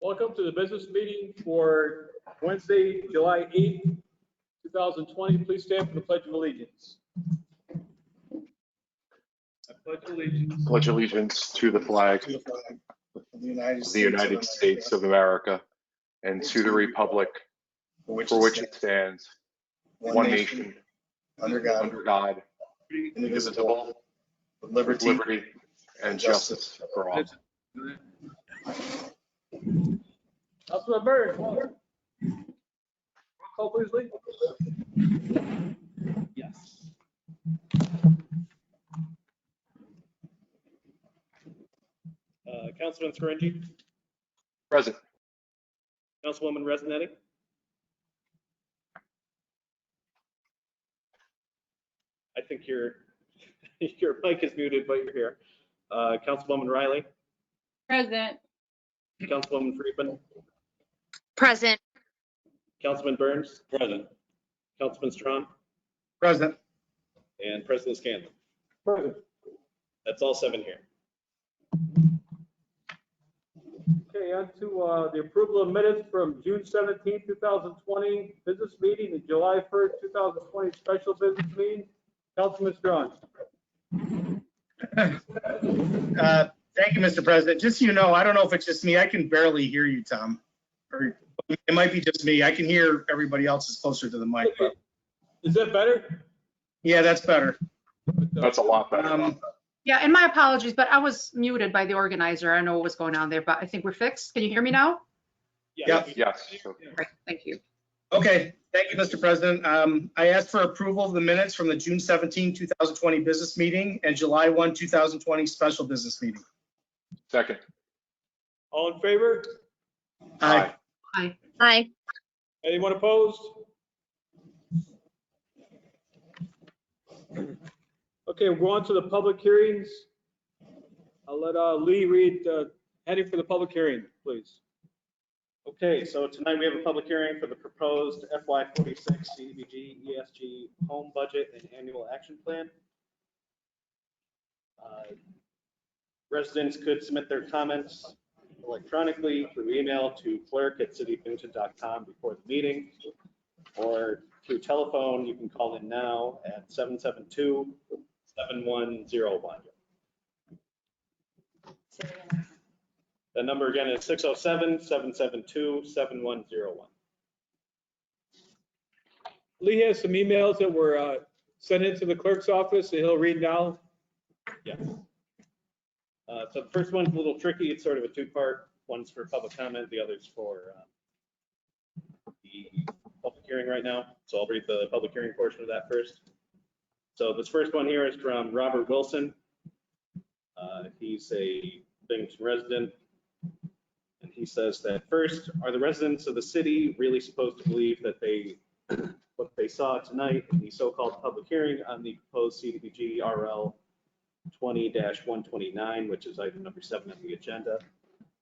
Welcome to the business meeting for Wednesday, July 8th, 2020. Please stand for the Pledge of Allegiance. I pledge allegiance. Pledge allegiance to the flag of the United States of America and to the republic for which it stands, one nation, under God, indivisible, with liberty and justice for all. Councilman Burns, roll call please, Lee. Yes. Councilman Scaringi, Present. Councilwoman Resnetti. I think your mic is muted, but you're here. Councilwoman Riley, Present. Councilwoman Friedman, Present. Councilman Burns. Present. Councilman Strawn, Present. and President Scanlon. Present. That's all 7 here. Okay, on to the approval of minutes from June 17th, 2020 business meeting and July 1st, 2020 special business meeting. Councilman Strawn. Thank you, Mr. President. Just so you know, I don't know if it's just me. I can barely hear you, Tom. Or it might be just me. I can hear everybody else is closer to the mic. But Is that better? yeah, that's better. That's a lot better. Yeah, and my apologies, but I was muted by the organizer. I don't know what was going on there, but I think we're fixed. Can you hear me now? Yep. Yes. Great, thank you. Okay, thank you, Mr. President. I asked for approval of the minutes from the June 17, 2020 business meeting and July 1, 2020 special business meeting. Second. All in favor? Aye. Aye. Aye. Anyone opposed? Okay, we'll go on to the public hearings. I'll let Lee read heading for the public hearing, please. Okay, so tonight we have a public hearing for the proposed FY46 CDBG ESG home budget and annual action plan. Residents could submit their comments electronically through email to clerk@citybinghamton.com before the meeting, or through telephone. You can call in now at 772-7101. The number again is 607-772-7101. Lee has some emails that were sent into the clerk's office that he'll read now. Yes. So the first one's a little tricky. It's sort of a two-part. One's for public comment, the other's for the public hearing right now. So I'll read the public hearing portion of that first. So this first one here is from Robert Wilson. He's a Binghamton resident. And he says that first, are the residents of the city really supposed to believe that what they saw tonight in the so-called public hearing on the proposed CDBG RL 20-129, which is item number 7 on the agenda,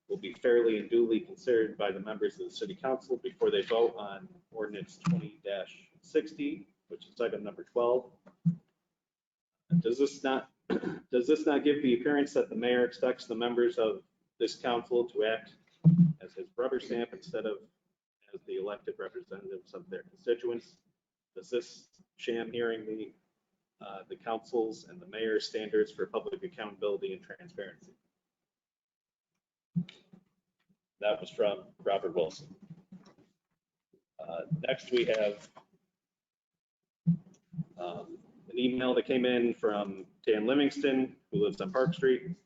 will be fairly and duly considered by the members of the city council before they vote on ordinance 20-60, which is item number 12? Does this not give the appearance that the mayor expects the members of this council to act as his rubber stamp instead of as the elected representatives of their constituents? Does this sham hearing the council's and the mayor's standards for public accountability and transparency? That was from Robert Wilson. Next, we have an email that came in from Dan Livingston, who lives on Park Street.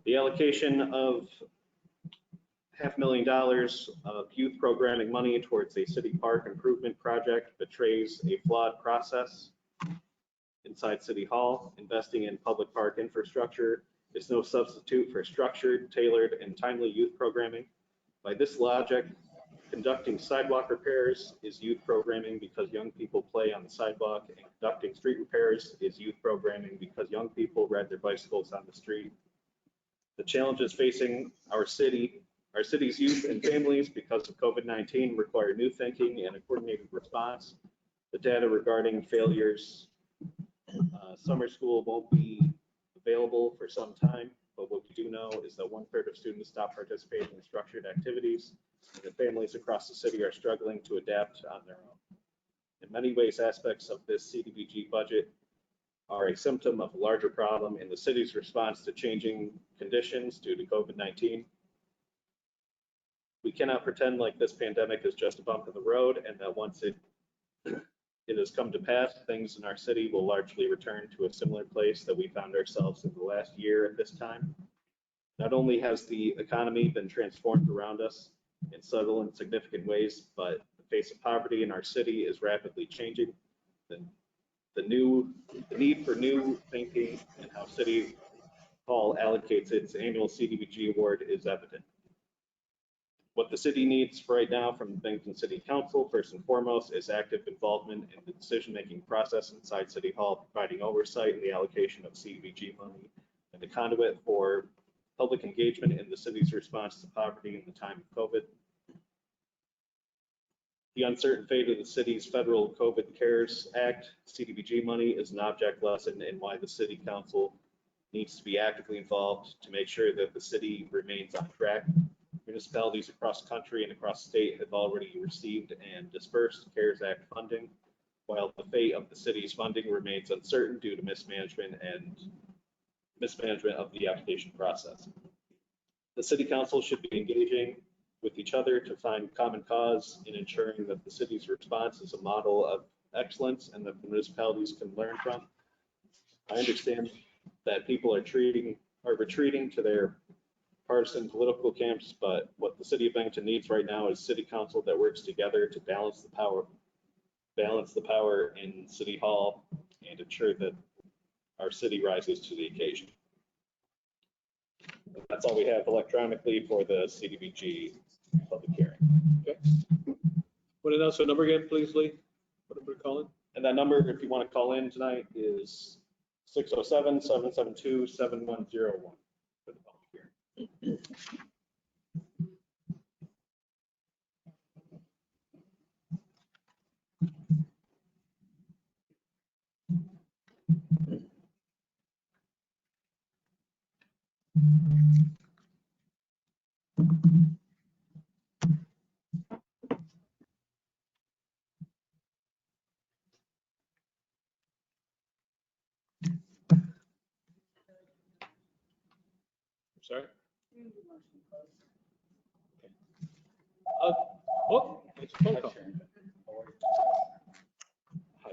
The allocation of $500,000 of youth programming money towards a city park improvement project betrays a flawed process inside City Hall. Investing in public park infrastructure is no substitute for structured, tailored, and timely youth programming. By this logic, conducting sidewalk repairs is youth programming because young people play on the sidewalk, and conducting street repairs is youth programming because young people ride their bicycles on the street. The challenges facing our city's youth and families because of COVID-19 require new thinking and a coordinated response. The data regarding failures, summer school won't be available for some time. but what we do know is that 1/3 of students stop participating in structured activities, and that families across the city are struggling to adapt on their own. In many ways, aspects of this CDBG budget are a symptom of a larger problem in the city's response to changing conditions due to COVID-19. We cannot pretend like this pandemic is just a bump in the road and that once it has come to pass, things in our city will largely return to a similar place that we found ourselves in the last year at this time. Not only has the economy been transformed around us in subtle and significant ways, but the face of poverty in our city is rapidly changing. The need for new thinking and how City Hall allocates its annual CDBG award is evident. What the city needs right now from the Binghamton City Council, first and foremost, is active involvement in the decision-making process inside City Hall, providing oversight in the allocation of CDBG money and the conduit for public engagement in the city's response to poverty in the time of COVID. The uncertain fate of the city's federal COVID CARES Act CDBG money is an object lesson in why the City Council needs to be actively involved to make sure that the city remains on track. Municipalities across the country and across the state have already received and dispersed CARES Act funding, while the fate of the city's funding remains uncertain due to mismanagement of the application process. The City Council should be engaging with each other to find common cause in ensuring that the city's response is a model of excellence and that the municipalities can learn from. I understand that people are retreating to their partisan political camps, but what the city of Binghamton needs right now is City Council that works together to balance the power in City Hall and ensure that our city rises to the occasion. That's all we have electronically for the CDBG public hearing. Okay. What announce the number again, please, Lee? What number to call in? And that number, if you want to call in tonight, is 607-772-7101 for the public hearing. Sorry? Oh, it's a phone call.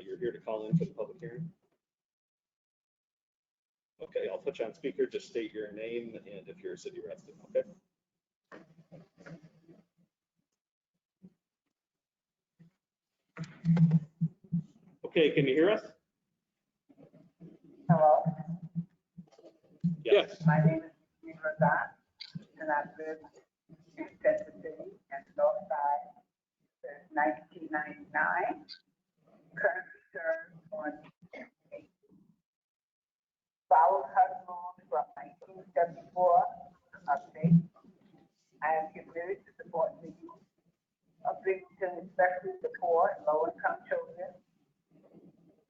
You're here to call in for the public hearing? Okay, I'll put you on speaker. Just state your name and if you're a city resident, okay? Okay, can you hear us? Hello, Yes. my name is Deidre Dot, and I've lived in Central City and Northside since 1999. Currently serve on followed Hudson from 1974 update. I am committed to support the youth of Binghamton, especially support low-income children.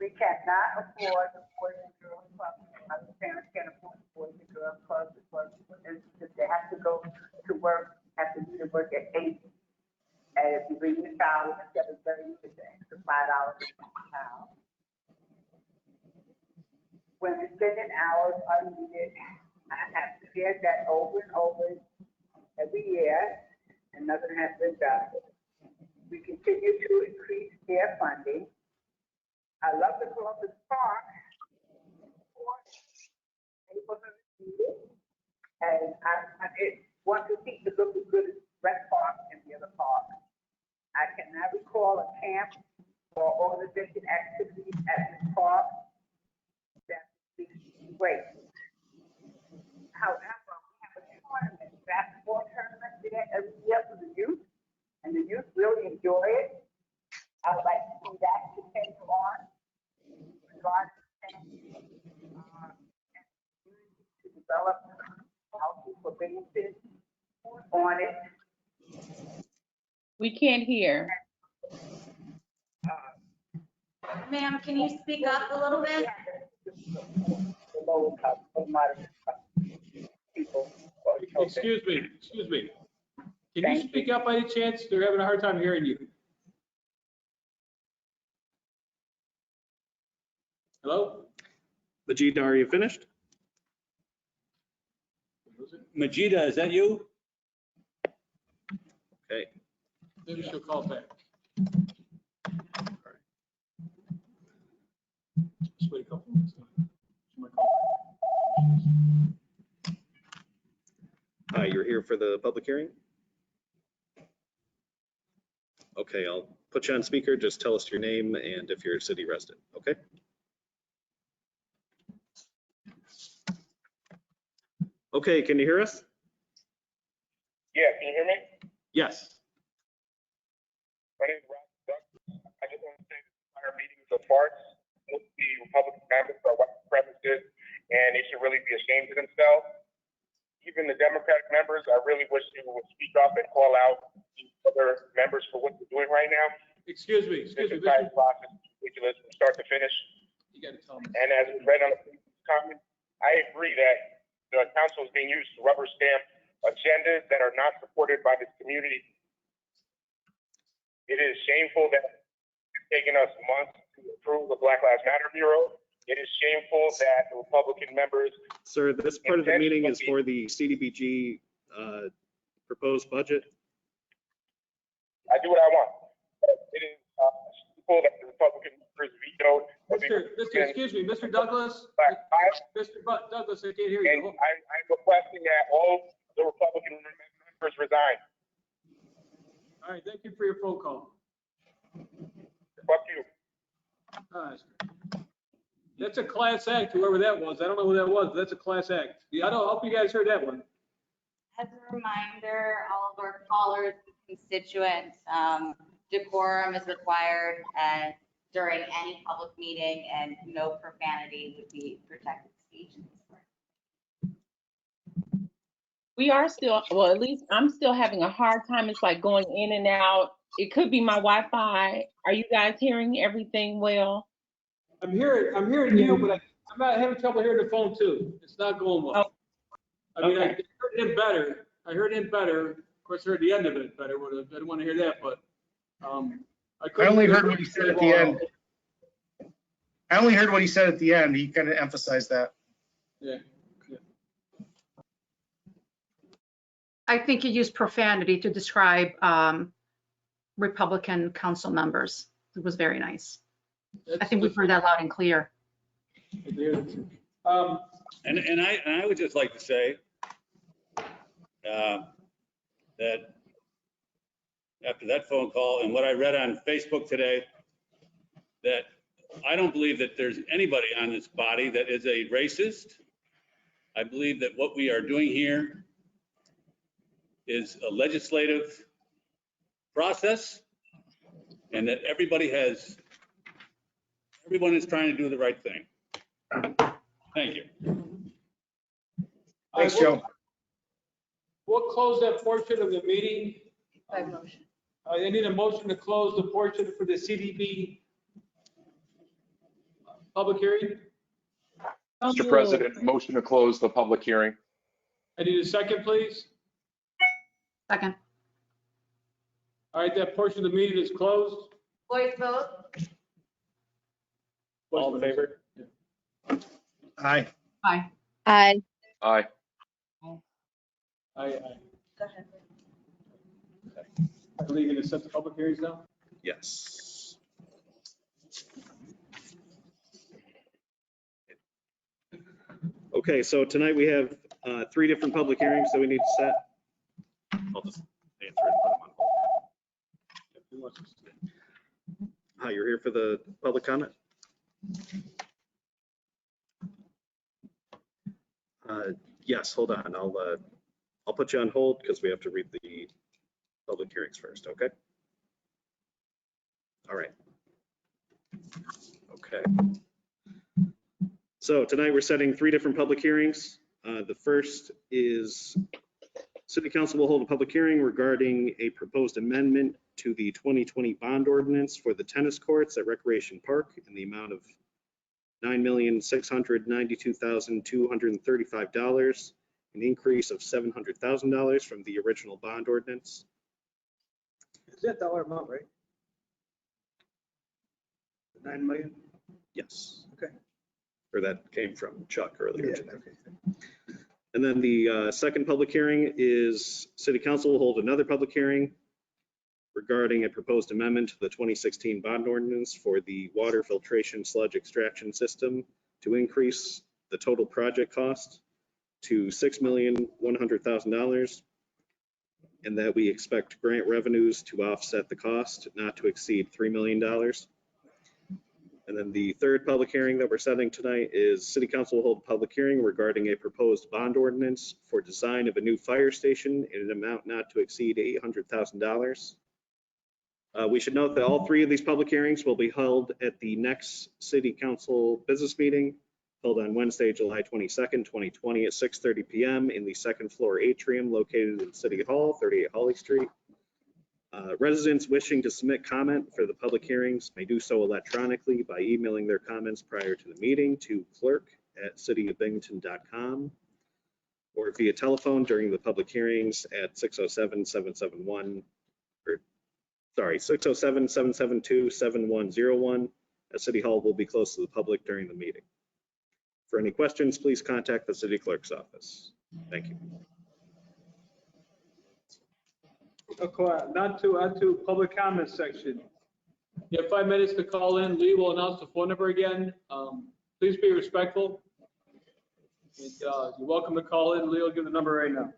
We cannot afford the Boys and Girls Club. Other parents can't afford the Boys and Girls Club because they have to go to work, have to do the work at 8. And if you bring your child at 7:30, it's an extra $5 an hour. When the spending hours are needed, I have to hear that over and over every year, and nothing has been done. We continue to increase their funding. I love the Columbus Park. And I want to see the look as good as Rec Park and the other parks. I cannot recall a camp or organization activities at this park that would be great. However, we have a tournament, basketball tournament there every year for the youth, and the youth really enjoy it. I would like to see that continue on. Regarding to develop housing for businesses on it. We can't hear. Ma'am, can you speak up a little bit? The low income, the moderate income. Excuse me. Can you speak up by any chance? They're having a hard time hearing you. Hello? Majida, are you finished? Majida, is that you? Okay. Maybe she'll call back. Just wait a couple minutes. She might call back. Hi, you're here for the public hearing? Okay, I'll put you on speaker. Just tell us your name and if you're a city resident, okay? Okay, can you hear us? Yeah, can you hear me? Yes. My name is Rob Duck. I just want to say that our meetings are farts. Most of the Republican members are white supremacists, and they should really be ashamed of themselves. Even the Democratic members, I really wish you would speak up and call out the other members for what they're doing right now. Excuse me. This entire process is ridiculous from start to finish. You gotta tell me. And as we read on the previous comment, I agree that the council is being used to rubber stamp agendas that are not supported by this community. It is shameful that it's taken us months to approve the Black Lives Matter Bureau. It is shameful that the Republican members. Sir, this part of the meeting is for the CDBG proposed budget. I do what I want. It is shameful that the Republican members vetoed. Excuse me, Mr. Douglas. Mr. Douglas, I can't hear And you. I'm requesting that all the Republican members resign. All right, thank you for your phone call. Fuck you. That's a class act, whoever that was. I don't know who that was, but that's a class act. Yeah, I hope you guys heard that one. As a reminder, all of our callers, constituents, decorum is required and during any public meeting, and no profanity would be protected speech. We are still, well, at least I'm still having a hard time. It's like going in and out. It could be my Wi-Fi. Are you guys hearing everything well? I'm hearing you, but I'm not having trouble hearing the phone too. It's not going well. I mean, I heard him better. Of course, I heard the end of it better. I didn't want to hear that, but I only heard what he said at the end. I only heard what he said at the end. He kind of emphasized that. Yeah. I think you used profanity to describe Republican council members. It was very nice. I think we've heard that loud and clear. And I would just like to say that after that phone call and what I read on Facebook today, that I don't believe that there's anybody on this body that is a racist. I believe that what we are doing here is a legislative process, and that everyone is trying to do the right thing. Thank you. Thanks, Joe. We'll close that portion of the meeting. By motion. I need a motion to close the portion for the CDB public hearing. Mr. President, motion to close the public hearing. I need a second, please. Second. All right, that portion of the meeting is closed. Voice vote? All in favor? Aye. Aye. Aye. Aye. Go ahead. Are we going to set the public hearings now? Yes. Okay, so tonight we have 3 different public hearings that we need to set. I'll just answer and put them on hold. Hi, you're here for the public comment? Yes, hold on. I'll put you on hold because we have to read the public hearings first, okay? All right. Okay. So tonight we're setting 3 different public hearings. The first is City Council will hold a public hearing regarding a proposed amendment to the 2020 bond ordinance for the tennis courts at Recreation Park in the amount of $9,692,235 an increase of $700,000 from the original bond ordinance. Is that dollar amount, right? 9 million? Yes. Okay. Or that came from Chuck earlier Yeah, today. okay. And then the second public hearing is City Council will hold another public hearing regarding a proposed amendment to the 2016 bond ordinance for the water filtration sludge extraction system to increase the total project cost to $6,100,000, and that we expect grant revenues to offset the cost not to exceed $3 million. And then the third public hearing that we're setting tonight is City Council will hold a public hearing regarding a proposed bond ordinance for design of a new fire station in an amount not to exceed $800,000. We should note that all three of these public hearings will be held at the next City Council business meeting held on Wednesday, July 22nd, 2020 at 6:30 p.m. in the second floor atrium located in City Hall, 38 Holly Street. Residents wishing to submit comment for the public hearings may do so electronically by emailing their comments prior to the meeting to clerk@cityofbinghamton.com or via telephone during the public hearings at 607-772-7101. As City Hall will be closed to the public during the meeting. For any questions, please contact the city clerk's office. Thank you. Okay, on to public comment section. You have 5 minutes to call in. Lee will announce the phone number again. Please be respectful. And, you're welcome to call in. Lee will give the number right now.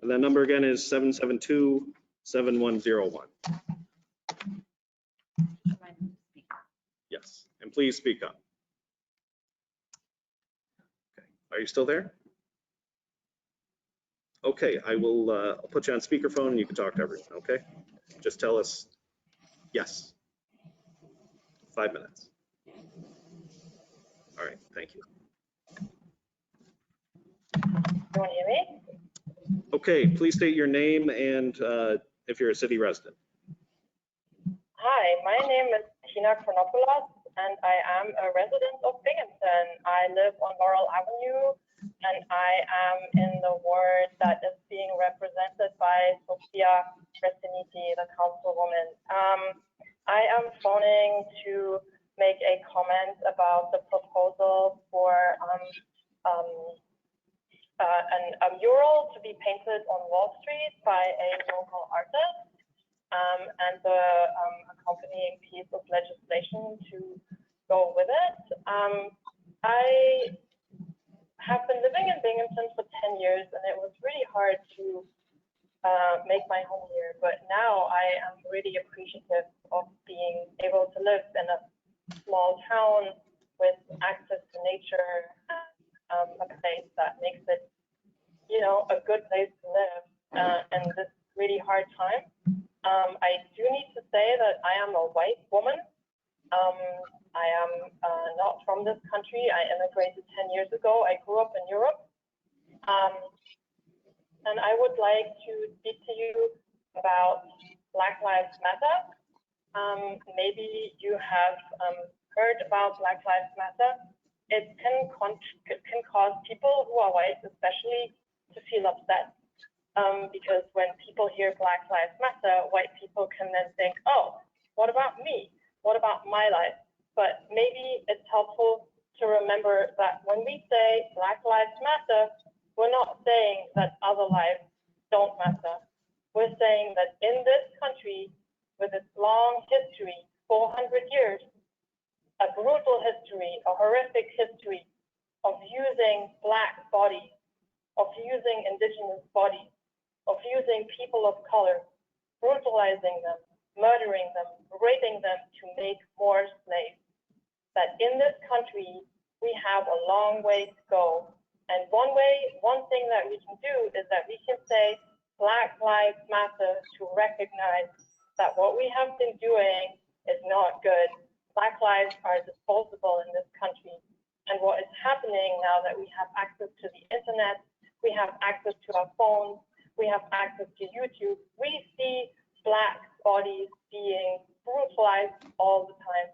And that number again is 772-7101. Yes, and please speak up. Okay. Are you still there? Okay, I will I'll put you on speakerphone and you can talk to everyone, okay? Just tell us yes. 5 minutes. All right, thank you. You want to hear me? Okay, please state your name and if you're a city resident. Hi, my name is Tina Chronopoulos, and I am a resident of Binghamton. I live on Laurel Avenue, and I am in the ward that is being represented by Sophia Cresceniti, the councilwoman. I am phoning to make a comment about the proposal for a mural to be painted on Wall Street by a local artist. And the accompanying piece of legislation to go with it. I have been living in Binghamton for 10 years, and it was really hard to make my home here. But now I am really appreciative of being able to live in a small town with access to nature and a place that makes it, you know, a good place to live in this really hard time. I do need to say that I am a white woman. I am not from this country. I immigrated 10 years ago. I grew up in Europe. And I would like to speak to you about Black Lives Matter. Maybe you have heard about Black Lives Matter. It can cause people who are white especially to feel upset. Because when people hear Black Lives Matter, white people can then think, oh, what about me? What about my life? But maybe it's helpful to remember that when we say Black Lives Matter, we're not saying that other lives don't matter. We're saying that in this country, with its long history, 400 years, a brutal history, a horrific history of using Black bodies, of using indigenous bodies, of using people of color, brutalizing them, murdering them, raping them to make more slaves. That in this country, we have a long way to go. And one thing that we can do is that we can say Black Lives Matter to recognize that what we have been doing is not good. Black lives are disposable in this country. And what is happening now that we have access to the internet, we have access to our phones, we have access to YouTube, we see Black bodies being brutalized all the time.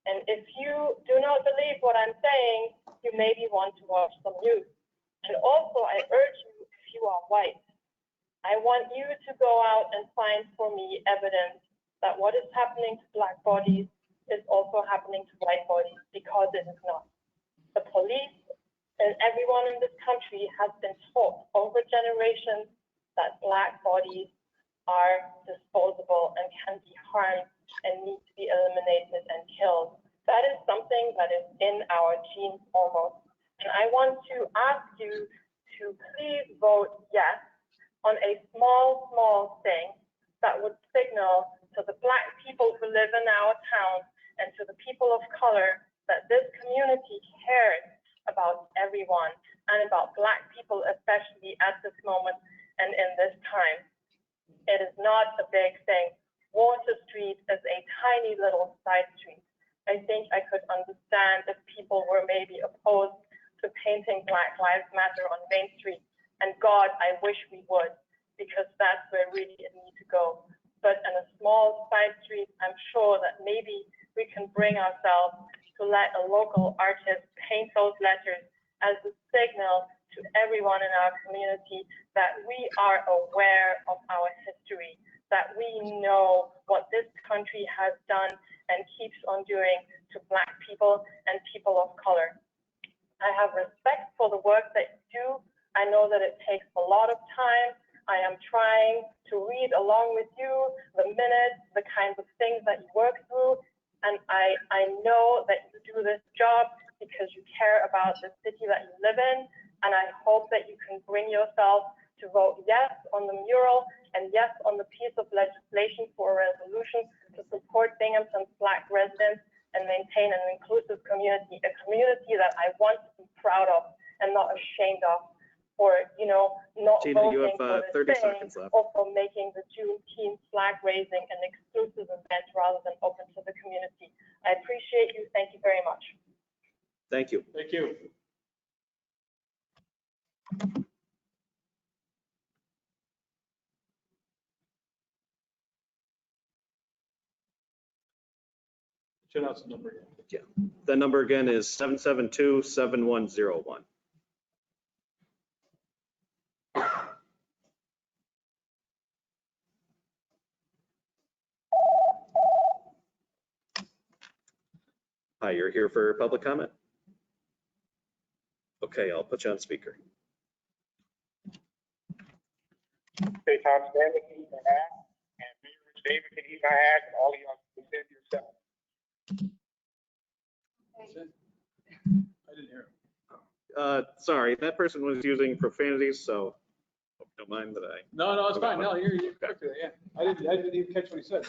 And if you do not believe what I'm saying, you maybe want to watch some news. And also, I urge you, if you are white, I want you to go out and find for me evidence that what is happening to Black bodies is also happening to white bodies, because it is not. The police and everyone in this country has been taught over generations that Black bodies are disposable and can be harmed and need to be eliminated and killed. That is something that is in our genes almost. And I want to ask you to please vote yes on a small thing that would signal to the Black people who live in our town and to the people of color that this community cares about everyone and about Black people, especially at this moment and in this time. It is not a big thing. Water Street is a tiny little side street. I think I could understand if people were maybe opposed to painting Black Lives Matter on Main Street. And God, I wish we would, because that's where really it needs to go. But in a small side street, I'm sure that maybe we can bring ourselves to let a local artist paint those letters as a signal to everyone in our community that we are aware of our history, that we know what this country has done and keeps on doing to Black people and people of color. I have respect for the work that you do. I know that it takes a lot of time. I am trying to read along with you the minutes, the kinds of things that you work through. And I know that you do this job because you care about the city that you live in. And I hope that you can bring yourself to vote yes on the mural and yes on the piece of legislation for a resolution to support Binghamton's Black residents and maintain an inclusive community, a community that I want to be proud of and not ashamed of, for, you know, not Gina, voting you have for this 30 thing, seconds left. or for making the Juneteenth flag raising an exclusive event rather than open to the community. I appreciate you. Thank you very much. Thank you. Thank you. Should have some number. Yeah. The number again is 772-7101. Hi, you're here for public comment? Okay, I'll put you on speaker. Say Tom Stanley can eat my ass, and Mayor Rich David can eat my ass, and all of y'all can send yourself. I didn't hear him. Sorry, that person was using profanities, so hope you don't mind that I. No, it's fine. No, you're correct. Yeah. I didn't even catch what he said.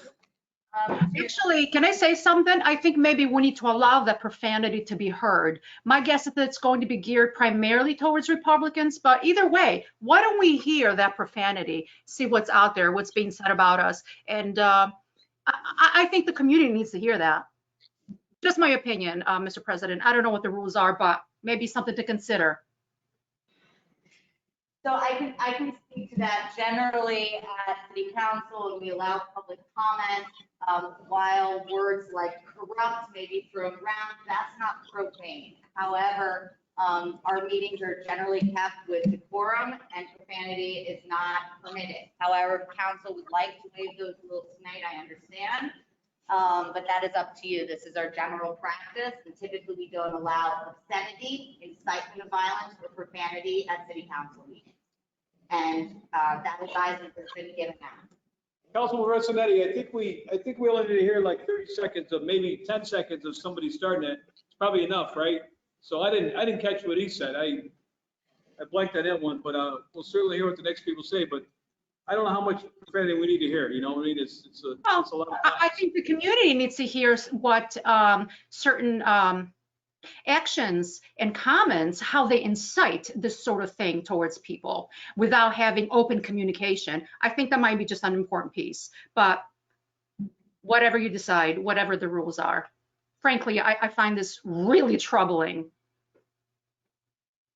Actually, can I say something? I think maybe we need to allow that profanity to be heard. My guess is that it's going to be geared primarily towards Republicans, but either way, why don't we hear that profanity, see what's out there, what's being said about us? And I think the community needs to hear that. Just my opinion, Mr. President. I don't know what the rules are, but maybe something to consider. So I can speak to that. Generally at City Council, we allow public comment. While words like corrupt may be thrown around, that's not profane. However, our meetings are generally kept with decorum and profanity is not permitted. However, if council would like to waive those rules tonight, I understand. But that is up to you. This is our general practice, and typically we don't allow obscenity, incitement of violence, or profanity at City Council meetings. And that advisement has been given out. Councilman Rossanetti, I think we only need to hear like 30 seconds of maybe 10 seconds of somebody starting it. It's probably enough, right? So I didn't catch what he said. I blanked on that one, but we'll certainly hear what the next people say. But I don't know how much profanity we need to hear. You know, I mean, it's a lot of I think the community needs to hear what certain actions and comments, how they incite this sort of thing towards people without having open communication. I think that might be just an important piece, but whatever you decide, whatever the rules are. Frankly, I find this really troubling.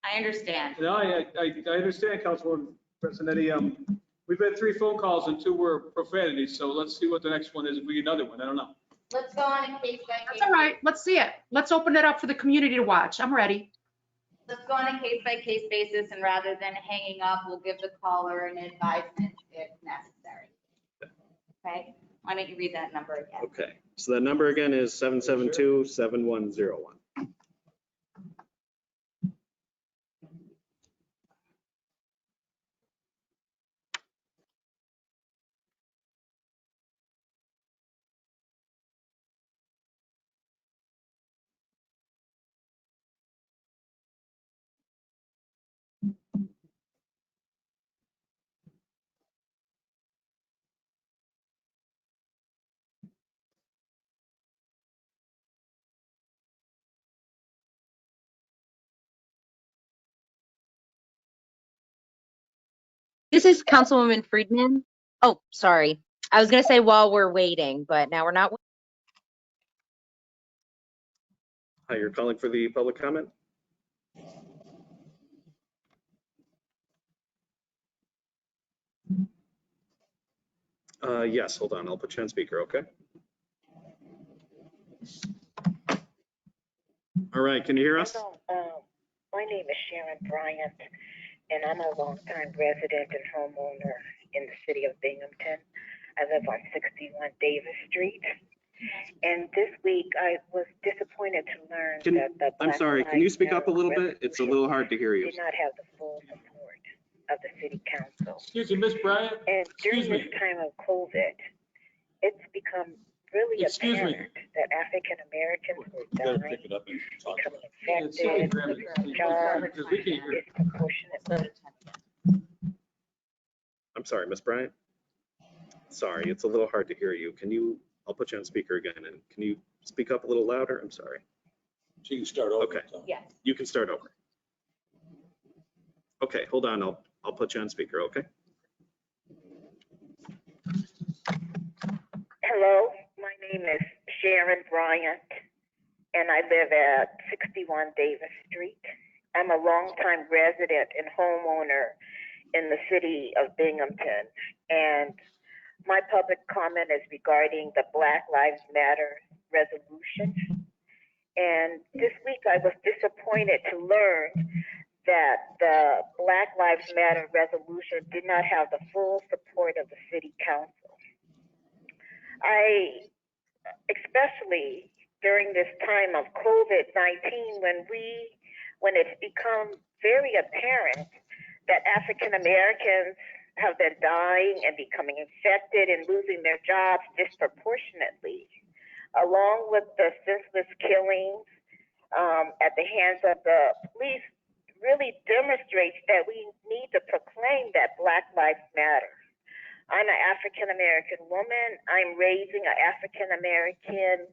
I understand. No, I understand, Councilwoman Rossanetti. We've had 3 phone calls and 2 were profanity. So let's see what the next one is. If we get another one, I don't know. Let's go on a case by case. That's all right. Let's see it. Let's open it up for the community to watch. I'm ready. let's go on a case-by-case basis, and rather than hanging up, we'll give the caller an advisement if necessary. Okay, why don't you read that number again? Okay, so that number again is 772-7101. This is Councilwoman Friedman. Oh, sorry. I was gonna say while we're waiting, but now we're not. Hi, you're calling for the public comment? Yes, hold on, I'll put you on speaker, okay? All right, can you hear us? Hello, my name is Sharon Bryant, and I'm a longtime resident and homeowner in the city of Binghamton. I live on 61 Davis Street. And this week, I was disappointed to learn that the I'm Black sorry, can you Lives speak up a Matter little bit? It's a little hard to hear you. did not have the full support of the city council. Excuse me, Ms. Bryant? And during Excuse this me. time of COVID, it's become really Excuse me. apparent that African Americans were You gotta dying, pick it up and talk. becoming Yeah, it's silly, infected, Grammy. losing jobs Because we can't hear. disproportionately. I'm sorry, Ms. Bryant? Sorry, it's a little hard to hear you. Can you, I'll put you on speaker again, and can you speak up a little louder? I'm sorry. She can start over. Okay. Tom. Yes. You can start over. Okay, hold on, I'll put you on speaker, okay? Hello, my name is Sharon Bryant, and I live at 61 Davis Street. I'm a longtime resident and homeowner in the city of Binghamton, and my public comment is regarding the Black Lives Matter resolution. And this week I was disappointed to learn that the Black Lives Matter resolution did not have the full support of the city council. Especially during this time of COVID-19, when it's become very apparent that African Americans have been dying and becoming infected and losing their jobs disproportionately, along with the senseless killings at the hands of the police, really demonstrates that we need to proclaim that Black Lives Matter. I'm an African American woman. I'm raising an African American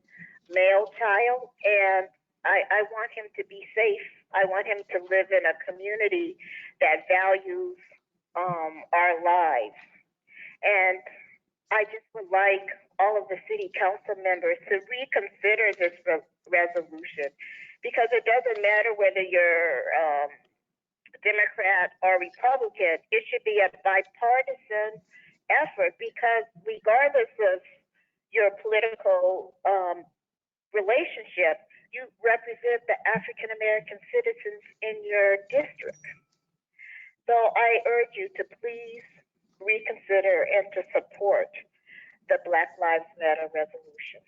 male child, and I want him to be safe. I want him to live in a community that values our lives. And I just would like all of the city council members to reconsider this resolution, because it doesn't matter whether you're Democrat or Republican. It should be a bipartisan effort, because regardless of your political relationship, you represent the African American citizens in your district. So I urge you to please reconsider and to support the Black Lives Matter resolution.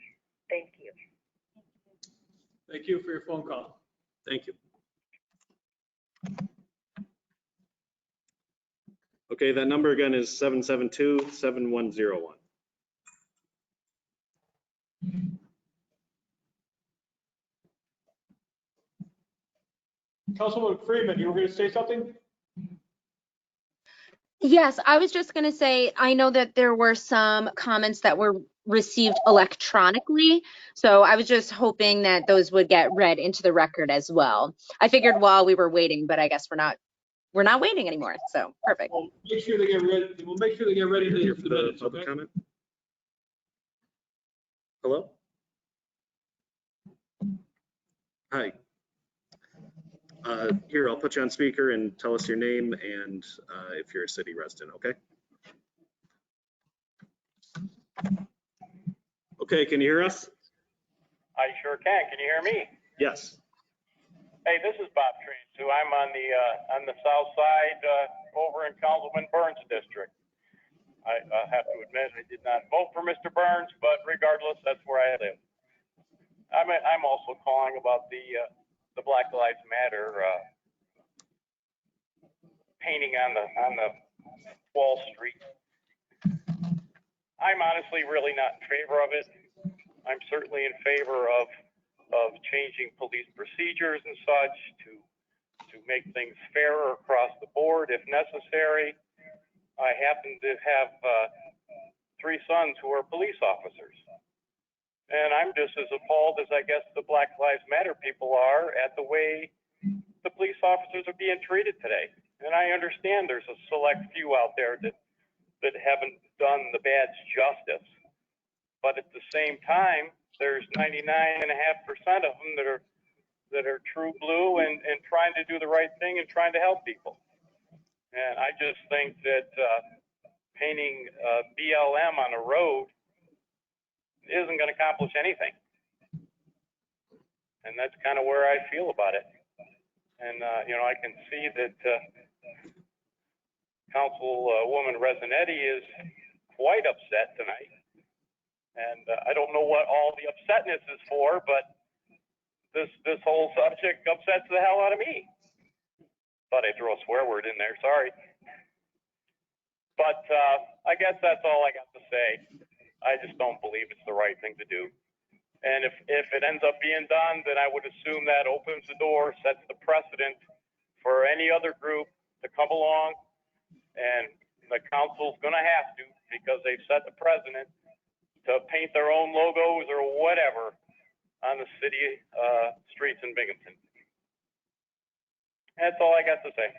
Thank you. Thank you for your phone call. Thank you. Okay, that number again is 772-7101. Councilwoman Freeman, you were going to say something? Yes, I was just gonna say, I know that there were some comments that were received electronically, so I was just hoping that those would get read into the record as well. I figured while we were waiting, but I guess we're not waiting anymore, so perfect. We'll make sure they get ready. We'll make sure they get ready later for the minutes, Public okay? comment? Hello? Hi. Here, I'll put you on speaker and tell us your name and if you're a city resident, okay? Okay, can you hear us? I sure can. Can you hear me? Yes. Hey, this is Bob Train, too. I'm on the south side, over in Councilman Burns' district. I have to admit, I did not vote for Mr. Burns, but regardless, that's where I live. I'm also calling about the Black Lives Matter, painting on the Wall Street. I'm honestly really not in favor of it. I'm certainly in favor of changing police procedures and such to make things fairer across the board if necessary. I happen to have 3 sons who are police officers. And I'm just as appalled as I guess the Black Lives Matter people are at the way the police officers are being treated today. And I understand there's a select few out there that haven't done the badge justice. But at the same time, there's 99.5% of them that are true blue and trying to do the right thing and trying to help people. And I just think that painting BLM on a road isn't going to accomplish anything. And that's kind of where I feel about it. And, I can see that Councilwoman Resinetti is quite upset tonight. And I don't know what all the upsetness is for, but this whole subject upsets the hell out of me. Thought I threw a swear word in there, sorry. But I guess that's all I got to say. I just don't believe it's the right thing to do. And if it ends up being done, then I would assume that opens the door, sets the precedent for any other group to come along. And the council's going to have to, because they've set the precedent, to paint their own logos or whatever on the city streets in Binghamton. That's all I got to say.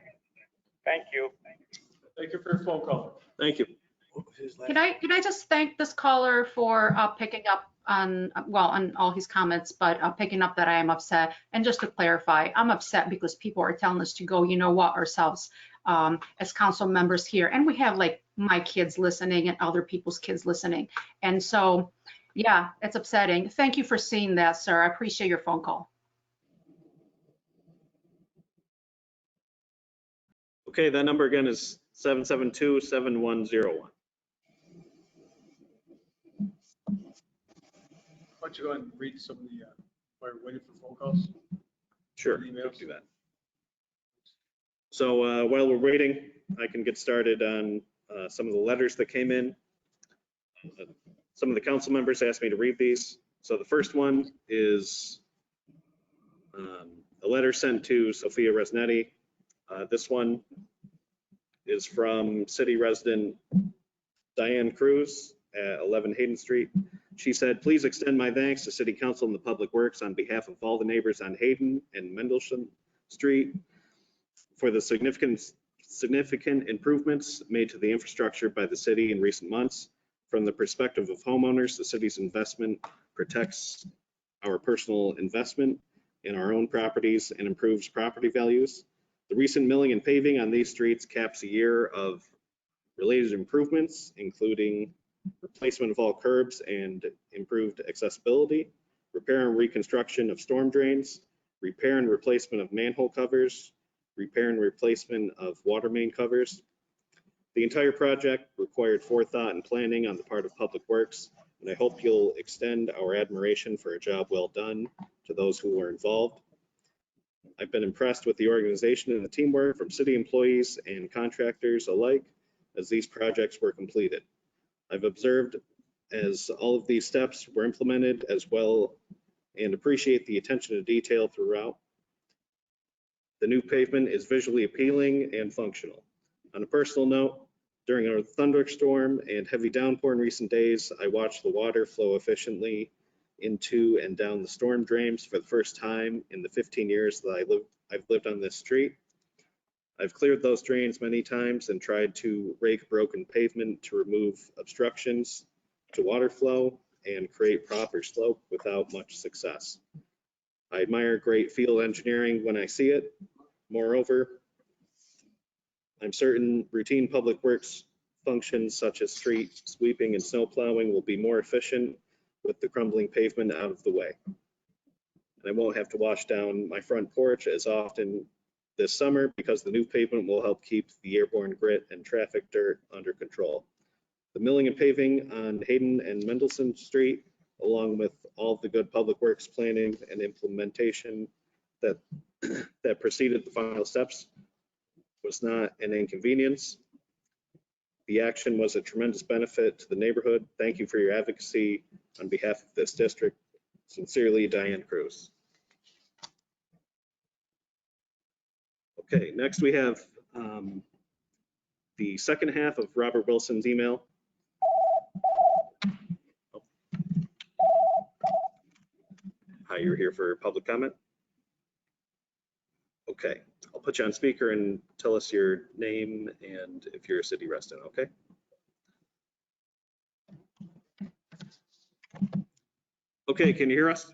Thank you. Thank you for your phone call. Thank you. Can I just thank this caller for picking up on all his comments, but picking up that I am upset. And just to clarify, I'm upset because people are telling us to go, you know what, ourselves as council members here. And we have like my kids listening and other people's kids listening. And so, yeah, it's upsetting. Thank you for seeing that, sir. I appreciate your phone call. Okay, that number again is 772-7101. Why don't you go ahead and read some of the, while we're waiting for phone calls? Sure, Emails. let's do that. So while we're waiting, I can get started on some of the letters that came in. Some of the council members asked me to read these. So the first one is a letter sent to Sophia Resnetti. This one is from city resident Diane Cruz at 11 Hayden Street. She said, please extend my thanks to City Council and the Public Works on behalf of all the neighbors on Hayden and Mendelssohn Street for the significant improvements made to the infrastructure by the city in recent months. From the perspective of homeowners, the city's investment protects our personal investment in our own properties and improves property values. The recent milling and paving on these streets caps a year of related improvements, including replacement of all curbs and improved accessibility, repair and reconstruction of storm drains, repair and replacement of manhole covers, repair and replacement of water main covers. The entire project required forethought and planning on the part of Public Works, and I hope you'll extend our admiration for a job well done to those who were involved. I've been impressed with the organization and the teamwork from city employees and contractors alike as these projects were completed. I've observed as all of these steps were implemented as well and appreciate the attention to detail throughout. The new pavement is visually appealing and functional. On a personal note, during a thunderstorm and heavy downpour in recent days, I watched the water flow efficiently into and down the storm drains for the first time in the 15 years that I've lived on this street. I've cleared those drains many times and tried to rake broken pavement to remove obstructions to water flow and create proper slope without much success. I admire great field engineering when I see it. Moreover, I'm certain routine public works functions such as street sweeping and snow plowing will be more efficient with the crumbling pavement out of the way. and I won't have to wash down my front porch as often this summer because the new pavement will help keep the airborne grit and traffic dirt under control. The milling and paving on Hayden and Mendelssohn Street, along with all the good public works planning and implementation that preceded the final steps, was not an inconvenience. The action was a tremendous benefit to the neighborhood. Thank you for your advocacy on behalf of this district. Sincerely, Diane Cruz. Okay, next we have the second half of Robert Wilson's email. Hi, you're here for public comment? Okay, I'll put you on speaker and tell us your name and if you're a city resident, okay? Okay, can you hear us?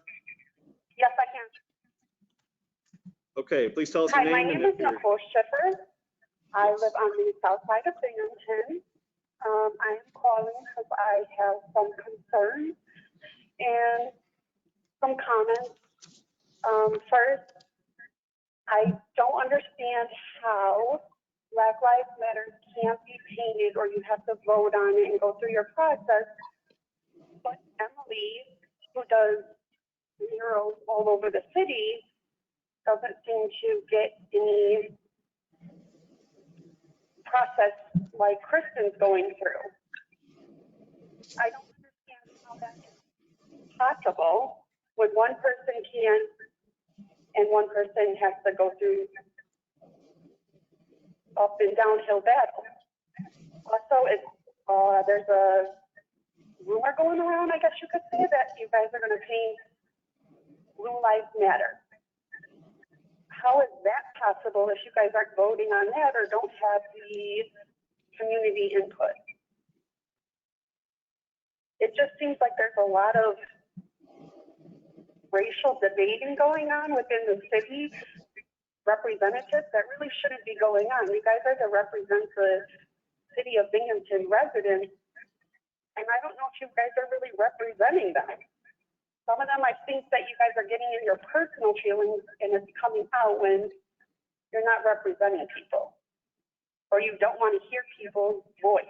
Yes, I can. Okay, please tell us Hi, your my name. name is Nicole Schiffer. I live on the south side of Binghamton. I am calling because I have some concerns and some comments. First, I don't understand how Black Lives Matter can't be painted or you have to vote on it and go through your process. But Emily, who does murals all over the city, doesn't seem to get any process like Kristen's going through. I don't understand how that is possible when one person can and one person has to go through up and downhill battle. Also, there's a rumor going around, I guess you could say, that you guys are going to paint Blue Lives Matter. How is that possible if you guys aren't voting on that or don't have the community input? It just seems like there's a lot of racial debating going on within the city representatives that really shouldn't be going on. You guys are to represent the city of Binghamton residents, and I don't know if you guys are really representing them. Some of them, I think that you guys are getting in your personal feelings and it's coming out when you're not representing people or you don't want to hear people's voice.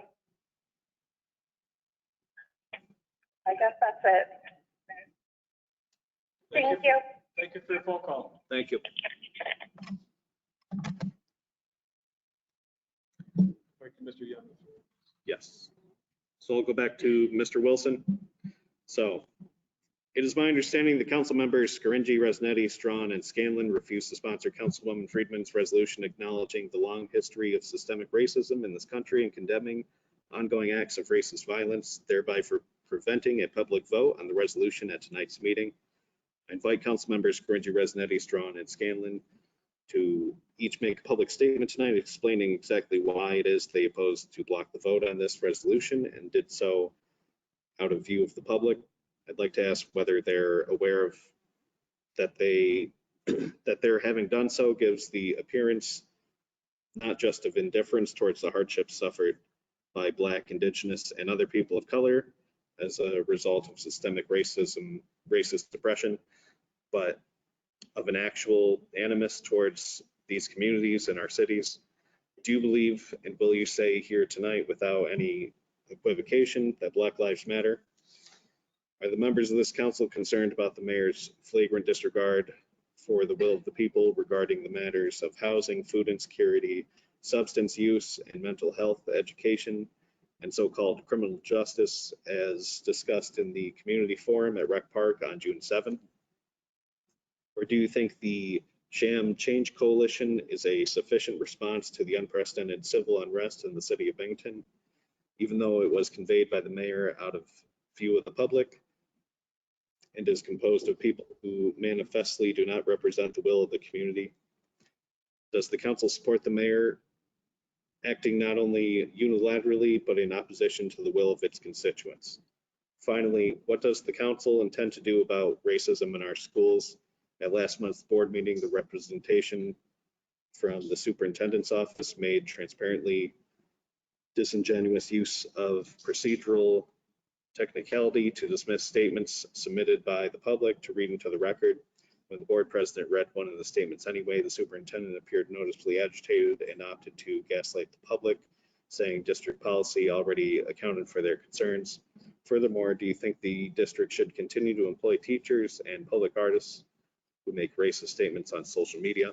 I guess that's it. Thank you. Thank you for your phone call. Thank you. Thank you, Mr. Young. Yes. So we'll go back to Mr. Wilson. So it is my understanding that council members Scaringi, Resnetti, Strawn, and Scanlon refused to sponsor Councilwoman Friedman's resolution acknowledging the long history of systemic racism in this country and condemning ongoing acts of racist violence, thereby preventing a public vote on the resolution at tonight's meeting. I invite council members Scaringi, Resnetti, Strawn, and Scanlon to each make a public statement tonight explaining exactly why it is they oppose to block the vote on this resolution and did so out of view of the public. I'd like to ask whether they're aware of that their having done so gives the appearance not just of indifference towards the hardships suffered by Black, Indigenous, and other people of color as a result of systemic racism, racist oppression, but of an actual animus towards these communities and our cities. Do you believe, and will you say here tonight without any equivocation, that Black Lives Matter? Are the members of this council concerned about the mayor's flagrant disregard for the will of the people regarding the matters of housing, food insecurity, substance use, and mental health, education, and so-called criminal justice as discussed in the community forum at Rec Park on June 7th? Or do you think the sham change coalition is a sufficient response to the unprecedented civil unrest in the city of Binghamton, even though it was conveyed by the mayor out of view of the public and is composed of people who manifestly do not represent the will of the community? Does the council support the mayor acting not only unilaterally, but in opposition to the will of its constituents? Finally, what does the council intend to do about racism in our schools? At last month's board meeting, the representation from the superintendent's office made transparently disingenuous use of procedural technicality to dismiss statements submitted by the public to read into the record. When the board president read one of the statements anyway, the superintendent appeared noticeably agitated and opted to gaslight the public, saying district policy already accounted for their concerns. Furthermore, do you think the district should continue to employ teachers and public artists who make racist statements on social media?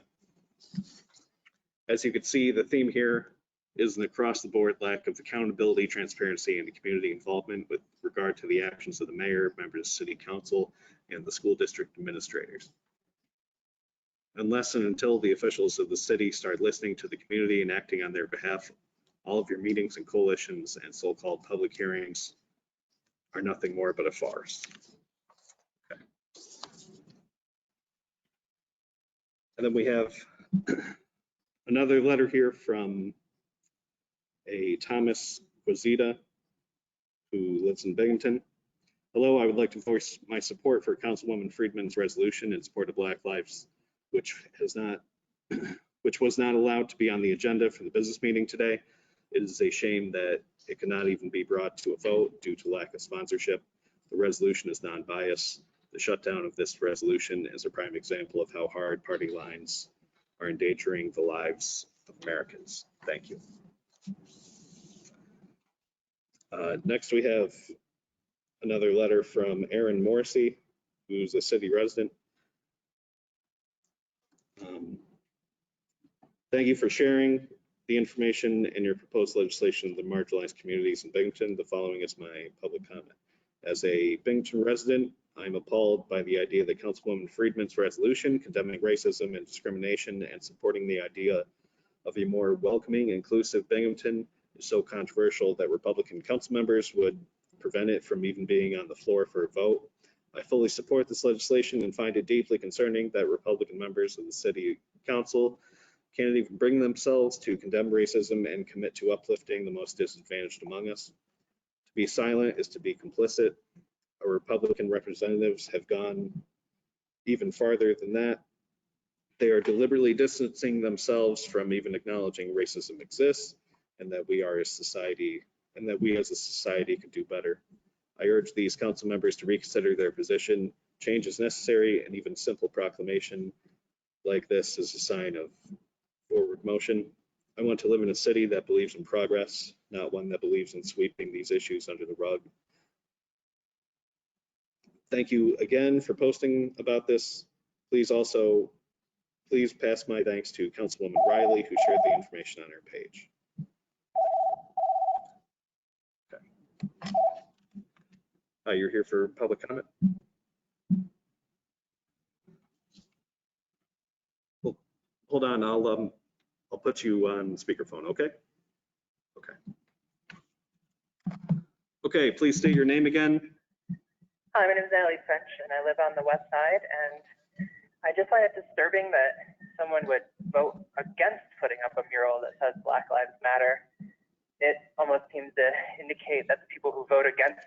As you can see, the theme here is an across-the-board lack of accountability, transparency, and community involvement with regard to the actions of the mayor, members of city council, and the school district administrators. Unless and until the officials of the city start listening to the community and acting on their behalf, all of your meetings and coalitions and so-called public hearings are nothing more but a farce. Okay. And then we have another letter here from a Thomas Quazita who lives in Binghamton. Hello, I would like to voice my support for Councilwoman Friedman's resolution in support of Black Lives, which was not allowed to be on the agenda for the business meeting today. It is a shame that it could not even be brought to a vote due to lack of sponsorship. The resolution is non-biased. The shutdown of this resolution is a prime example of how hard party lines are endangering the lives of Americans. Thank you. Next, we have another letter from Aaron Morrissey, who's a city resident. Thank you for sharing the information in your proposed legislation of the marginalized communities in Binghamton. The following is my public comment. As a Binghamton resident, I'm appalled by the idea that Councilwoman Friedman's resolution condemning racism and discrimination and supporting the idea of a more welcoming, inclusive Binghamton is so controversial that Republican council members would prevent it from even being on the floor for a vote. I fully support this legislation and find it deeply concerning that Republican members of the city council can't even bring themselves to condemn racism and commit to uplifting the most disadvantaged among us. To be silent is to be complicit. Our Republican representatives have gone even farther than that. They are deliberately distancing themselves from even acknowledging racism exists and that we are a society and that we as a society could do better. I urge these council members to reconsider their position. Change is necessary, and even simple proclamation like this is a sign of forward motion. I want to live in a city that believes in progress, not one that believes in sweeping these issues under the rug. Thank you again for posting about this. Please pass my thanks to Councilwoman Riley, who shared the information on her page. Okay. You're here for public comment? Well, hold on, I'll put you on speakerphone, okay? Okay. Okay, please state your name again. Hi, my name is Natalie French, and I live on the west side, and I just find it disturbing that someone would vote against putting up a mural that says Black Lives Matter. It almost seems to indicate that the people who vote against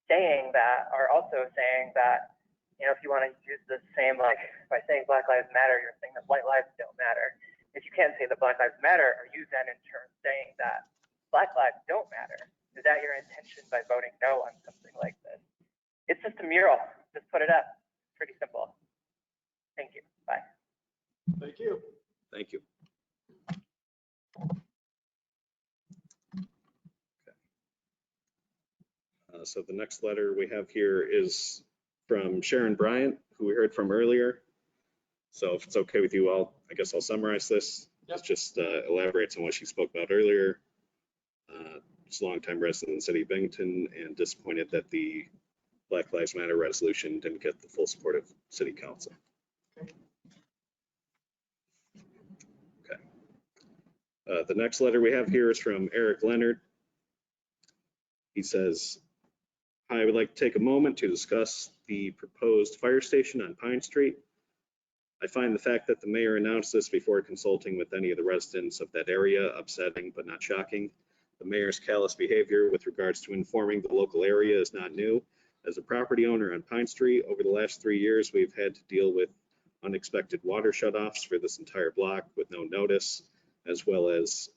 saying that are also saying that, you know, if you want to use the same, like by saying Black Lives Matter, you're saying that white lives don't matter. If you can't say that Black Lives Matter, are you then in turn saying that Black lives don't matter? Is that your intention by voting no on something like this? It's just a mural. Just put it up. Pretty simple. Thank you. Bye. Thank you. Thank you. Okay. So the next letter we have here is from Sharon Bryant, who we heard from earlier. So if it's okay with you, I guess I'll summarize this. Yep. It just elaborates on what she spoke about earlier. She's a longtime resident of the city of Binghamton and disappointed that the Black Lives Matter resolution didn't get the full support of city council. Okay. The next letter we have here is from Eric Leonard. He says, I would like to take a moment to discuss the proposed fire station on Pine Street. I find the fact that the mayor announced this before consulting with any of the residents of that area upsetting but not shocking. The mayor's callous behavior with regards to informing the local area is not new. As a property owner on Pine Street, over the last 3 years, we've had to deal with unexpected water shutoffs for this entire block with no notice, as well as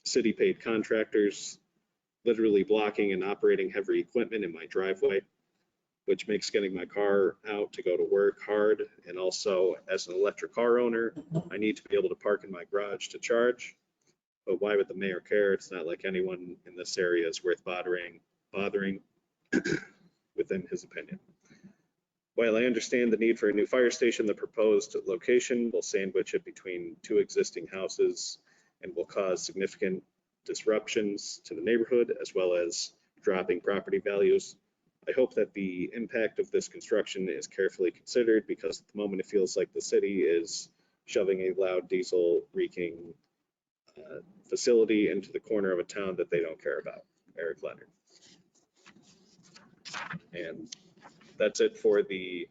city-paid contractors literally blocking and operating heavy equipment in my driveway. which makes getting my car out to go to work hard. And also, as an electric car owner, I need to be able to park in my garage to charge. But why would the mayor care? It's not like anyone in this area is worth bothering within his opinion. While I understand the need for a new fire station, the proposed location will sandwich it between two existing houses and will cause significant disruptions to the neighborhood, as well as dropping property values. I hope that the impact of this construction is carefully considered, because at the moment it feels like the city is shoving a loud diesel reeking facility into the corner of a town that they don't care about. Eric Leonard. And that's it for the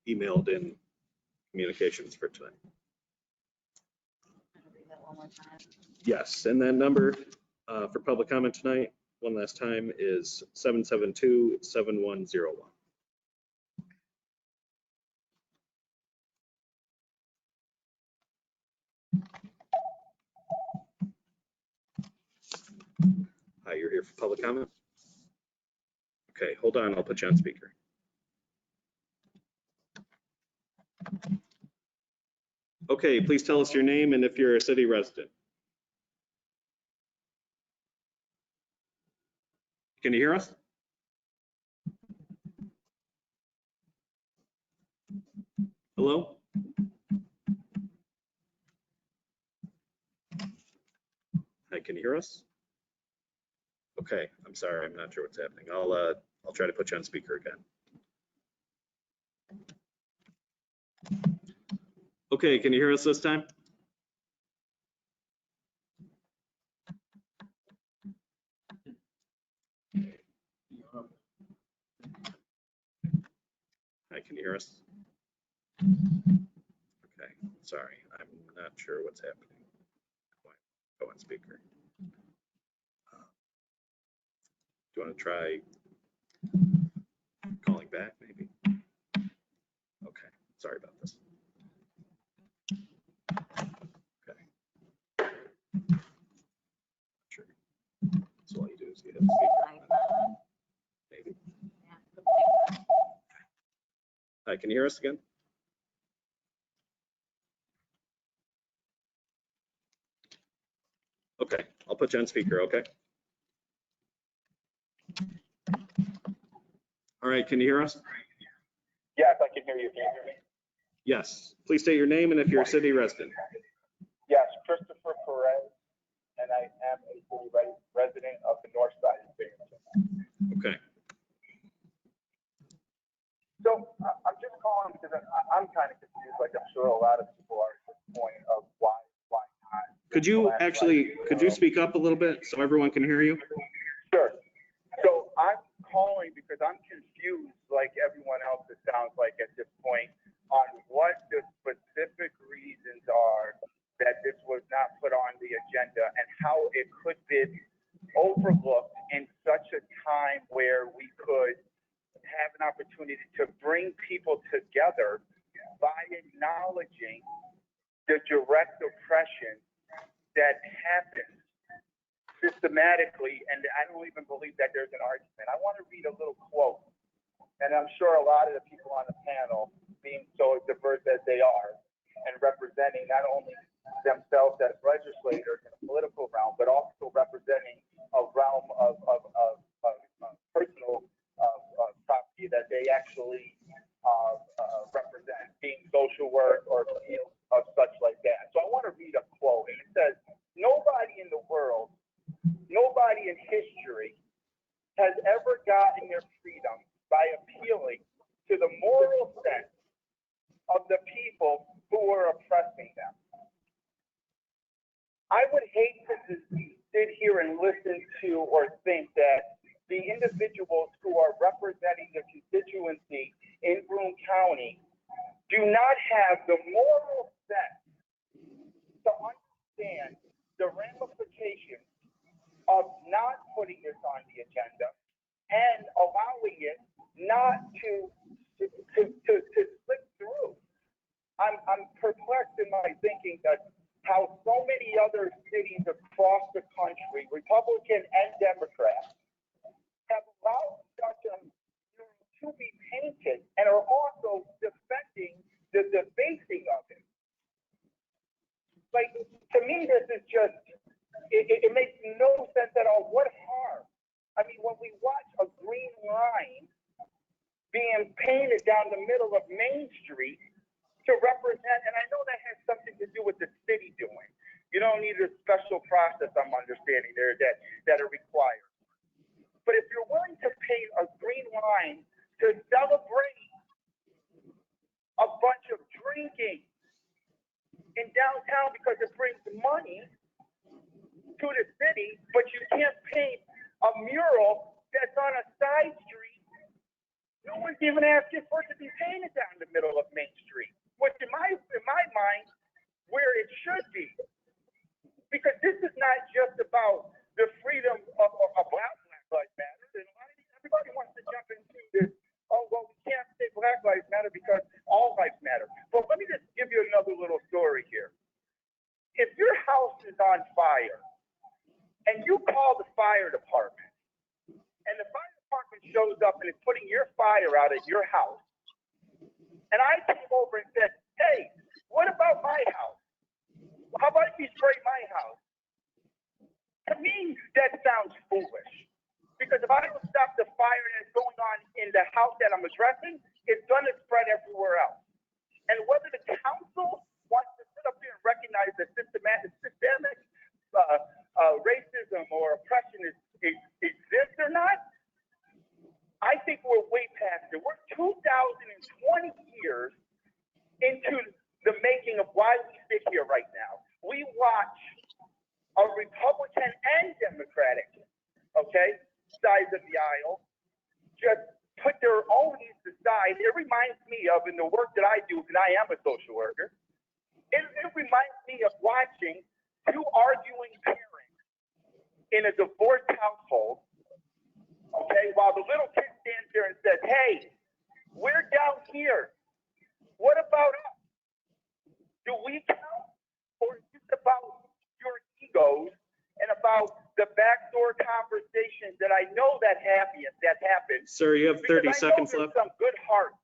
emailed in communications for tonight. Yes, and that number for public comment tonight, one last time, is 772-7101. Hi, you're here for public comment? Okay, hold on, I'll put you on speaker. Okay, please tell us your name and if you're a city resident. Can you hear us? Hello? Hi, can you hear us? Okay, I'm sorry, I'm not sure what's happening. I'll try to put you on speaker again. Okay, can you hear us this time? Hi, can you hear us? Okay, sorry, I'm not sure what's happening. Go on speaker. Do you want to try calling back, maybe? Okay, sorry about this. Okay. Sure. So all you do is you hit the speaker. Maybe. Hi, can you hear us again? Okay, I'll put you on speaker, okay? All right, can you hear us? Yes, I can hear you. Can you hear me? Yes. Please state your name and if you're a city resident. Yes, Christopher Perez, and I am a city resident of the north side of Binghamton. Okay. So I'm just calling because I'm kind of confused, like I'm sure a lot of people are at this point, of why not. Could you speak up a little bit so everyone can hear you? Sure. So I'm calling because I'm confused, like everyone else, it sounds like at this point, on what the specific reasons are that this was not put on the agenda and how it could be overlooked in such a time where we could have an opportunity to bring people together by acknowledging the direct oppression that happens systematically, and I don't even believe that there's an argument. I want to read a little quote, and I'm sure a lot of the people on the panel, being so diverse as they are, and representing not only themselves as legislators in a political realm, but also representing a realm of personal property that they actually represent, being social work or fields of such like that. So I want to read a quote, and it says, "Nobody in the world, nobody in history has ever gotten their freedom by appealing to the moral sense of the people who were oppressing them." I would hate to sit here and listen to or think that the individuals who are representing the constituency in Broome County do not have the moral sense to understand the ramifications of not putting this on the agenda and allowing it not to slip through. I'm perplexed in my thinking that how so many other cities across the country, Republican and Democrat, have allowed such to be painted and are also defending the facing of it. Like, to me, this is just, it makes no sense at all. What harm? I mean, when we watch a green line being painted down the middle of Main Street to represent, and I know that has something to do with the city doing. You don't need a special process, I'm understanding there, that are required. But if you're willing to paint a green line to celebrate a bunch of drinking in downtown because it brings money to the city, but you can't paint a mural that's on a side street, no one's even asking for it to be painted down the middle of Main Street, which in my mind, where it should be. Because this is not just about the freedom of Black Lives Matter. And everybody wants to jump into this, oh, well, we can't say Black Lives Matter because all lives matter. But let me just give you another little story here. If your house is on fire and you call the fire department and the fire department shows up and is putting your fire out at your house, and I came over and said, hey, what about my house? How about if you spray my house? To me, that sounds foolish. Because if I don't stop the fire that's going on in the house that I'm addressing, it's going to spread everywhere else. And whether the council wants to sit up here and recognize that systemic racism or oppression exists or not, I think we're way past it. We're 2,020 years into the making of why we sit here right now. We watch a Republican and Democratic, okay, sides of the aisle just put their own needs aside. It reminds me of, in the work that I do, because I am a social worker, it reminds me of watching two arguing parents in a divorced household, okay, while the little kid stands there and says, hey, we're down here. What about us? Do we count? Or is this about your egos and about the backdoor conversations that I know that happen? Sir, you have 30 seconds there's left. some good hearts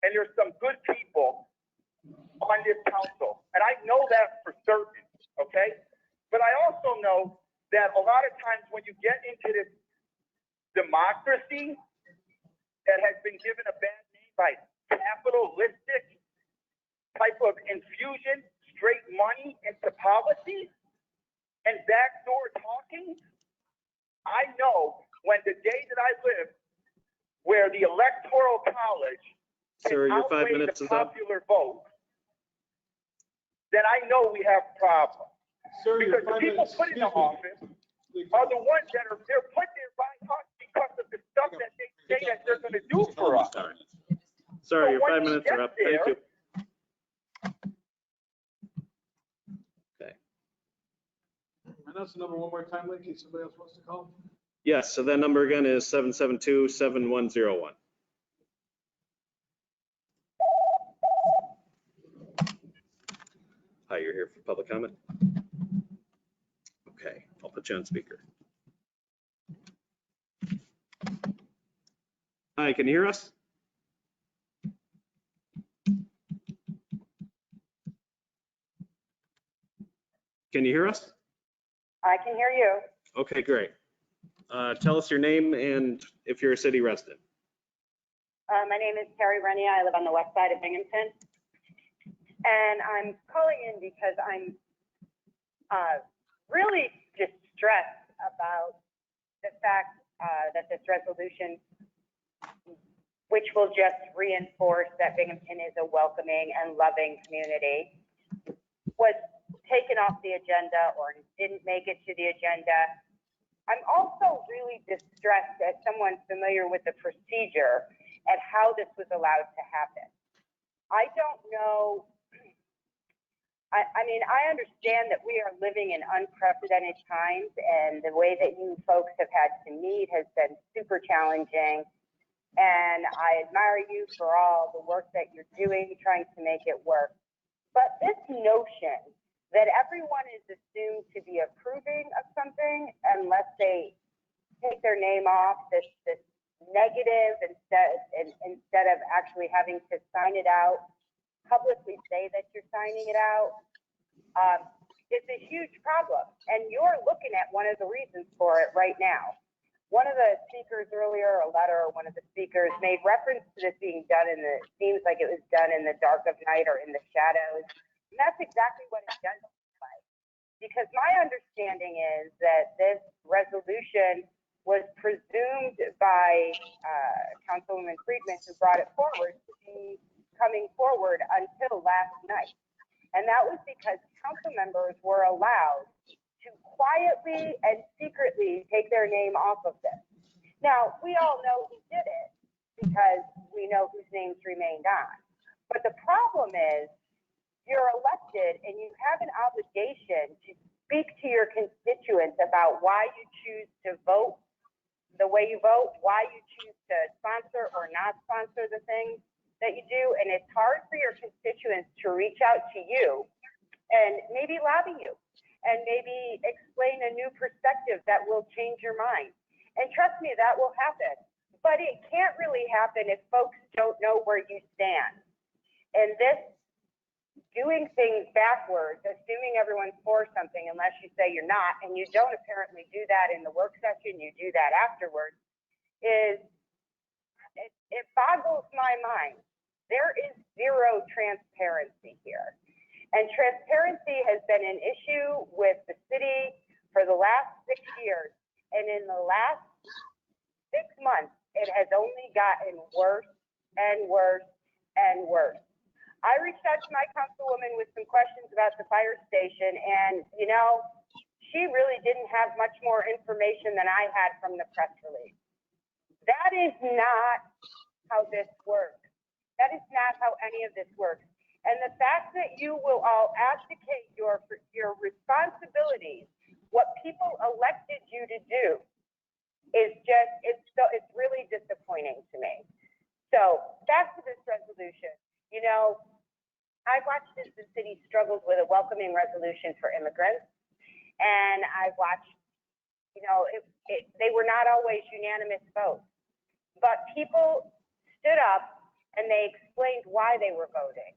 and there's some good people on this council. And I know that for certain, okay? But I also know that a lot of times when you get into this democracy that has been given a bad name by capitalistic type of infusion, straight money into policies and backdoor talking, I know when the day that I live where the electoral college Sir, your 5 outweigh minutes the is up. popular vote, then I know we have a problem. Sir, your Because the 5 people minutes, put in the office are the ones that they're put there by us because of the stuff that they say that they're going to do for us. Sorry, your when 5 we minutes are get up. Thank there- you. Okay. Announce the number one more time, Link, in case somebody else wants to call. Yes, so that number again is 772-7101. Hi, you're here for public comment? Okay, I'll put you on speaker. Hi, can you hear us? Can you hear us? I can hear you. Okay, great. Tell us your name and if you're a city resident. My name is Terry Renia. I live on the west side of Binghamton. And I'm calling in because I'm really distressed about the fact that this resolution, which will just reinforce that Binghamton is a welcoming and loving community, was taken off the agenda or didn't make it to the agenda. I'm also really distressed as someone familiar with the procedure at how this was allowed to happen. I don't know. I mean, I understand that we are living in unprecedented times and the way that you folks have had to meet has been super challenging. And I admire you for all the work that you're doing, trying to make it work. But this notion that everyone is assumed to be approving of something unless they take their name off this negative instead of actually having to sign it out, publicly say that you're signing it out, it's a huge problem. And you're looking at one of the reasons for it right now. One of the speakers earlier, a letter, one of the speakers made reference to this being done seems like it was done in the dark of night or in the shadows. And that's exactly what it does look like. Because my understanding is that this resolution was presumed by Councilwoman Friedman, who brought it forward, to be coming forward until last night. And that was because council members were allowed to quietly and secretly take their name off of this. Now, we all know who did it because we know whose names remained on. But the problem is you're elected and you have an obligation to speak to your constituents about why you choose to vote the way you vote, why you choose to sponsor or not sponsor the things that you do. And it's hard for your constituents to reach out to you and maybe lobby you and maybe explain a new perspective that will change your mind. And trust me, that will happen. But it can't really happen if folks don't know where you stand. And this doing things backwards, assuming everyone's for something unless you say you're not, and you don't apparently do that in the work session, you do that afterwards, it boggles my mind. There is zero transparency here. And transparency has been an issue with the city for the last 6 years. And in the last 6 months, it has only gotten worse and worse and worse. I reached out to my councilwoman with some questions about the fire station, and she really didn't have much more information than I had from the press release. That is not how this works. That is not how any of this works. And the fact that you will all abdicate your responsibilities, what people elected you to do, is just, it's really disappointing to me. So back to this resolution. I've watched as the city struggles with a welcoming resolution for immigrants. And I've watched, they were not always unanimous votes. But people stood up and they explained why they were voting.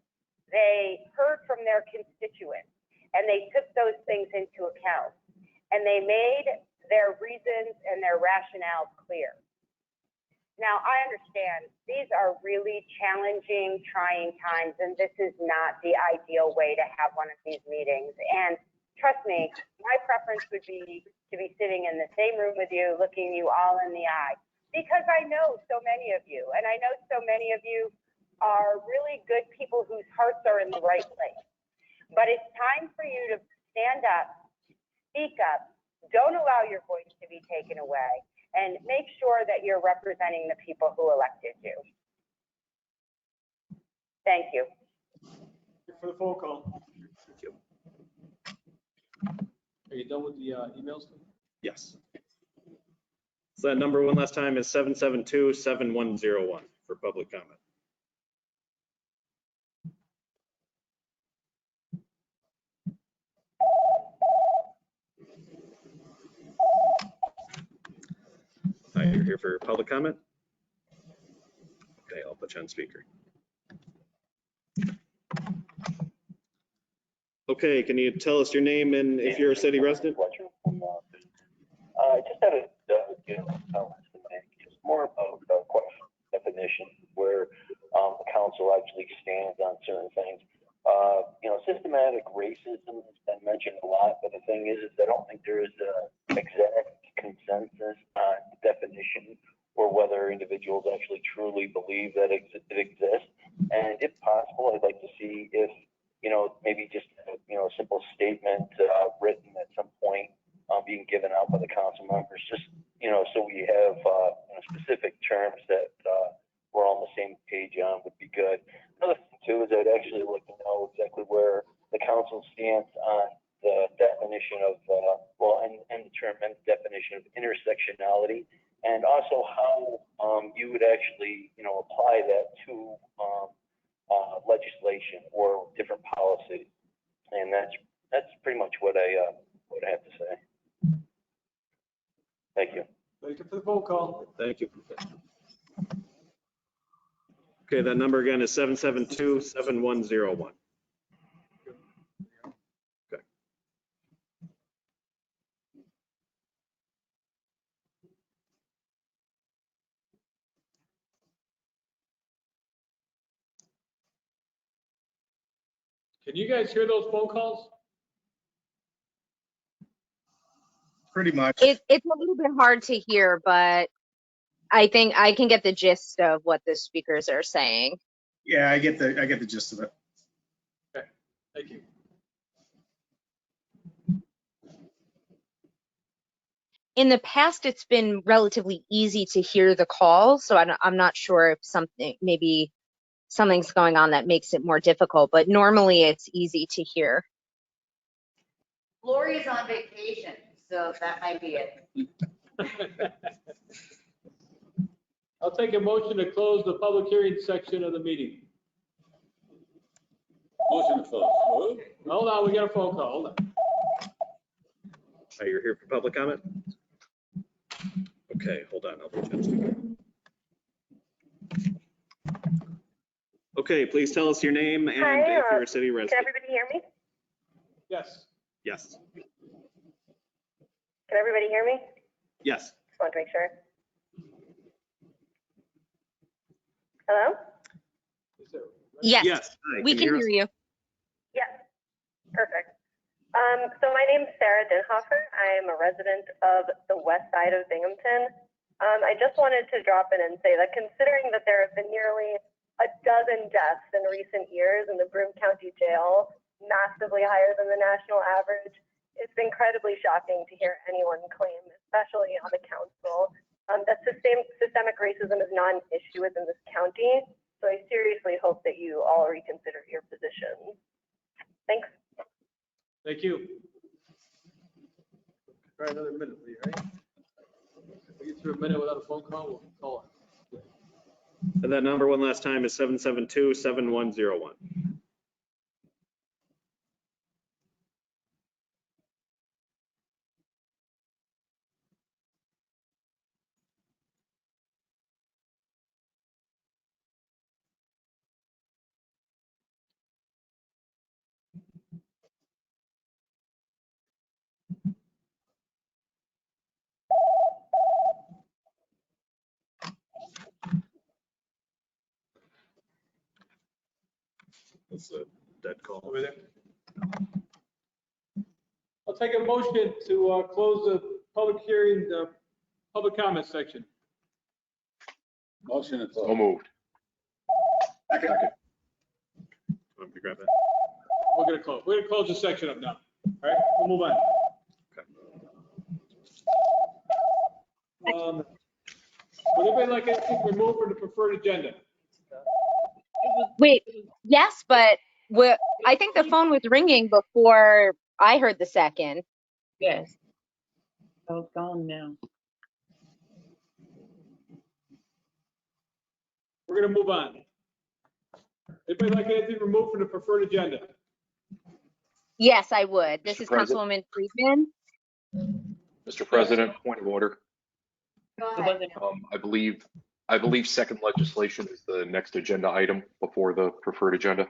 They heard from their constituents and they took those things into account. And they made their reasons and their rationale clear. Now, I understand these are really challenging, trying times, and this is not the ideal way to have one of these meetings. And trust me, my preference would be to be sitting in the same room with you, looking you all in the eye, because I know so many of you, and I know so many of you are really good people whose hearts are in the right place. But it's time for you to stand up, speak up, don't allow your voice to be taken away, and make sure that you're representing the people who elected you. Thank you. For the phone call. Thank you. Are you done with the emails? Yes. So that number one last time is 772-7101 for public comment. Hi, you're here for public comment? Okay, I'll put you on speaker. Okay, can you tell us your name and if you're a city resident? I just had a comment to make. It's more about definition where the council actually stands on certain things. Systematic racism has been mentioned a lot, but the thing is I don't think there is an exact consensus on the definition or whether individuals actually truly believe that it exists. And if possible, I'd like to see if, maybe just, a simple statement written at some point being given out by the council members, just, so we have specific terms that we're all on the same page on would be good. Another thing too is I'd actually like to know exactly where the council stands on the definition of, and the term and definition of intersectionality, and also how you would actually, apply that to legislation or different policies. And that's pretty much what I have to say. Thank you. Thank the phone call. Thank you. Okay, that number again is 772-7101. Okay. Can you guys hear those phone calls? Pretty much. It's a little bit hard to hear, but I think I can get the gist of what the speakers are saying. Yeah, I get the gist of it. Okay, thank you. In the past, it's been relatively easy to hear the call, so I'm not sure if maybe something's going on that makes it more difficult, but normally it's easy to hear. Lori's on vacation, so that might be it. I'll take a motion to close the public hearing section of the meeting. Motion to close. Hold on, we got a phone call. Hold on. You're here for public comment? Okay, hold on. I'll put you on speaker. Okay, please tell us your name and Hi, if you're a city resident. Can everybody hear me? Yes. Yes. Can everybody hear me? Yes. Just want to make sure. Hello? Yes, Yes. Hi, we can hear you. Yes. Perfect. So my name's Sarah Dinhofer. I am a resident of the west side of Binghamton. I just wanted to drop in and say that considering that there have been nearly a dozen deaths in recent years in the Broome County Jail, massively higher than the national average, it's incredibly shocking to hear anyone claim, especially on the council, that systemic racism is not an issue within this county. So I seriously hope that you all reconsider your positions. Thanks. Thank you. Try another minute, will you, right? If we get through a minute without a phone call, we'll call it. And that number one last time is 772-7101. That's a dead call. Over there. I'll take a motion to close the public hearing, the public comment section. Motion to close. So moved. Want me to grab that? We're gonna close the section up now. All right, we'll move on. Would anybody like anything removed from the preferred agenda? Wait, yes, but I think the phone was ringing before I heard the second. Yes. Oh, it's gone now. We're gonna move on. Anybody like anything removed from the preferred agenda? Yes, I would. This Mr. is President. Councilwoman Friedman. Mr. President, point of order. Go ahead. I believe second legislation is the next agenda item before the preferred agenda.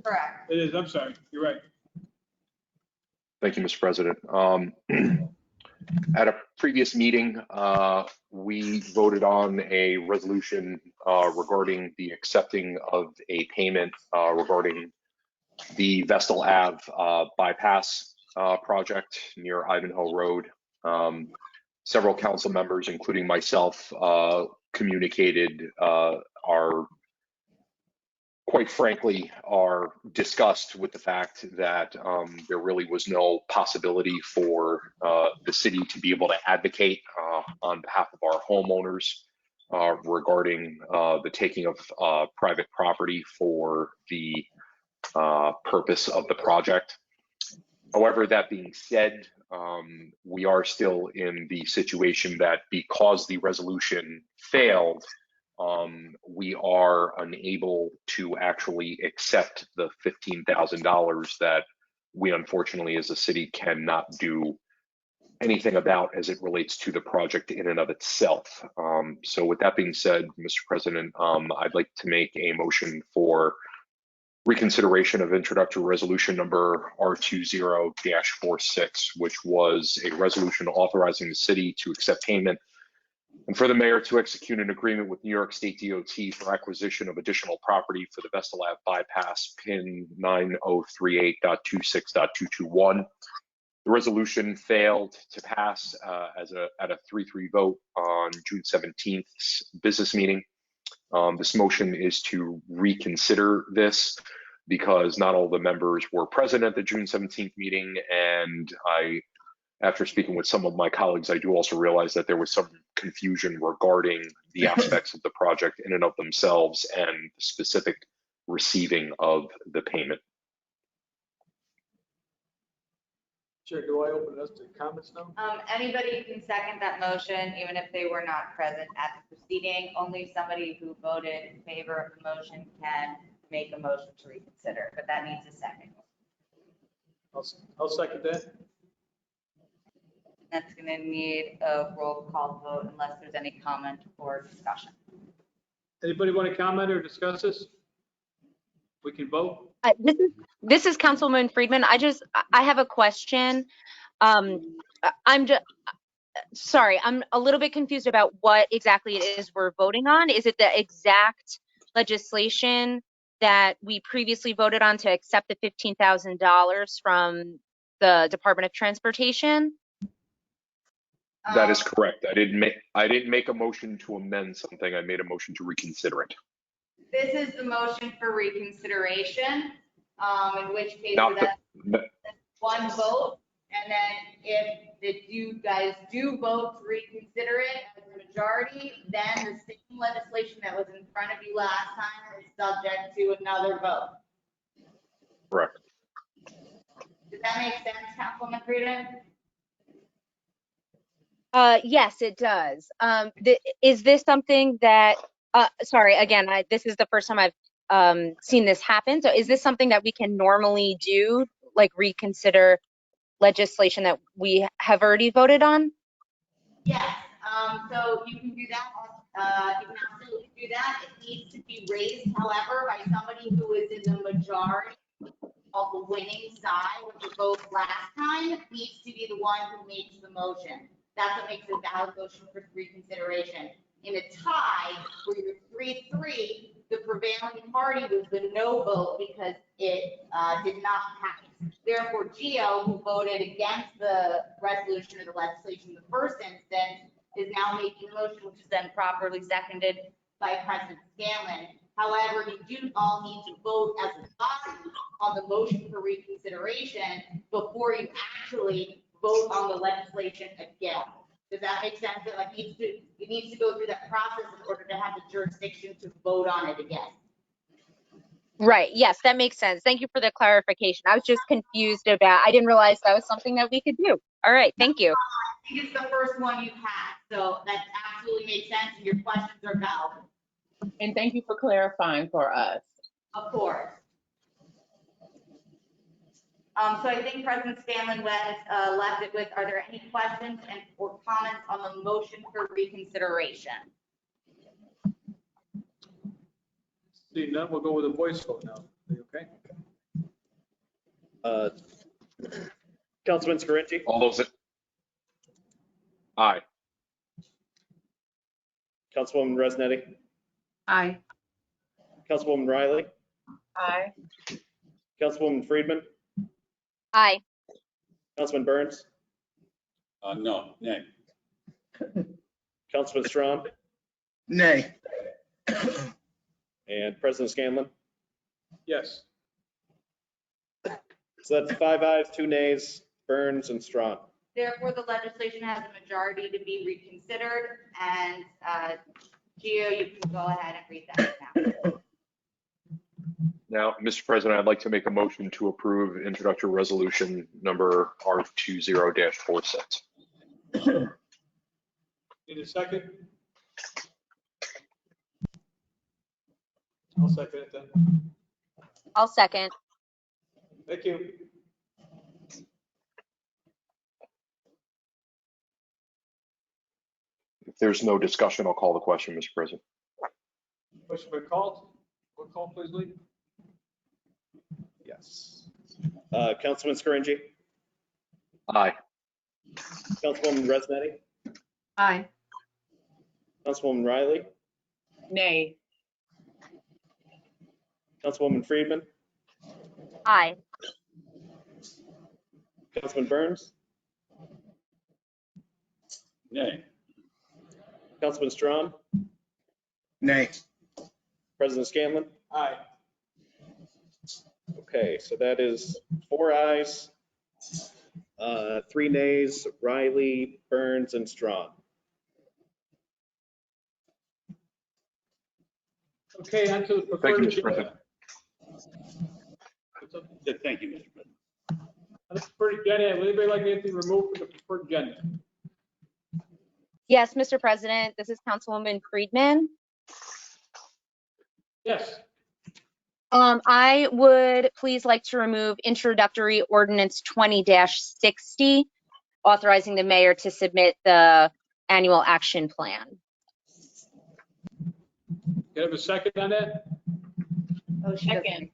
Correct. It is, I'm sorry, you're right. Thank you, Mr. President. At a previous meeting, we voted on a resolution regarding the accepting of a payment regarding the Vestal Ave bypass project near Ivanhoe Road. Several council members, including myself, communicated quite frankly, are disgust with the fact that there really was no possibility for the city to be able to advocate on behalf of our homeowners regarding the taking of private property for the purpose of the project. However, that being said, we are still in the situation that because the resolution failed, we are unable to actually accept the $15,000 that we unfortunately as a city cannot do anything about as it relates to the project in and of itself. So with that being said, Mr. President, I'd like to make a motion for reconsideration of introductory resolution number R20-46, which was a resolution authorizing the city to accept payment and for the mayor to execute an agreement with New York State DOT for acquisition of additional property for the Vestal Ave bypass, PIN 9038.26.221. The resolution failed to pass at a 3-3 vote on June 17th's business meeting. This motion is to reconsider this because not all the members were present at the June 17th meeting, and after speaking with some of my colleagues, I do also realize that there was some confusion regarding the aspects of the project in and of themselves and the specific receiving of the payment. Chair, do I open this to comments now? Anybody can second that motion, even if they were not present at the proceeding. Only somebody who voted in favor of the motion can make a motion to reconsider, but that needs a second. I'll second that. That's going to need a roll call vote unless there's any comment or discussion. Anybody want to comment or discuss this? We can vote. This is Councilman Friedman. I have a question. I'm just sorry, I'm a little bit confused about what exactly it is we're voting on. Is it the exact legislation that we previously voted on to accept the $15,000 from the Department of Transportation? That is correct. I didn't make a motion to amend something. I made a motion to reconsider it. This is the motion for reconsideration, in which case that's one vote. And then if you guys do vote to reconsider it as a majority, then the same legislation that was in front of you last time is subject to another vote. Correct. Does that make sense, Councilwoman Frieden? Yes, it does. Is this something that, sorry, again, this is the first time I've seen this happen. So is this something that we can normally do, like reconsider legislation that we have already voted on? Yes, so you can do that. You can absolutely do that. It needs to be raised, however, by somebody who is in the majority of the winning side with the vote last time. It needs to be the one who makes the motion. That's what makes a valid motion for reconsideration. In a tie where you're 3-3, the prevailing party was the no vote because it did not pass. Therefore, Gio, who voted against the resolution or the legislation in the first instance, is now making a motion, which is then properly seconded by President Scanlon. However, you do all need to vote as a body on the motion for reconsideration before you actually vote on the legislation again. Does that make sense? It needs to go through that process in order to have the jurisdiction to vote on it again. Right. Yes, that makes sense. Thank you for the clarification. I was just confused about, I didn't realize that was something that we could do. All right. Thank you. I think it's the first one you've had. So that absolutely makes sense. And your questions are valid. And thank you for clarifying for us. Of course. So I think President Scanlon left it with, are there any questions or comments on the motion for reconsideration? See, none, we'll go with a voice vote now. Okay. Councilman Scarinci? All those aye. Councilwoman Resnetti? Aye. Councilwoman Riley? Aye. Councilwoman Friedman? Aye. Councilman Burns? No, nay. Councilman Strawn? Nay. And President Scanlon? Yes. So that's 5 ayes, 2 nays, Burns and Strawn. Therefore, the legislation has a majority to be reconsidered. And Gio, you can go ahead and read that now. Now, Mr. President, I'd like to make a motion to approve introductory resolution number R20-46. Need a second? I'll second it then. I'll second. Thank you. If there's no discussion, I'll call the question, Mr. President. Question been called? Roll call, please, Lee. Yes. Councilman Scaringi, Aye. Councilwoman Resnetti, Aye. Councilwoman Riley, Nay. Councilwoman Friedman, Aye. Councilman Burns, Nay. Councilman Strawn, Nay. President Scanlon. Aye. Okay, so that is 4 ayes, 3 nays, Riley, Burns, and Strawn. Okay, on to the Thank you, preferred Mr. agenda. President. Thank you, Mr. President. On the preferred agenda, would anybody like anything removed from the preferred agenda? Yes, Mr. President, this is Councilwoman Friedman. Yes. I would please like to remove introductory ordinance 20-60, authorizing the mayor to submit the annual action plan. Can I have a second on that? Oh, Second.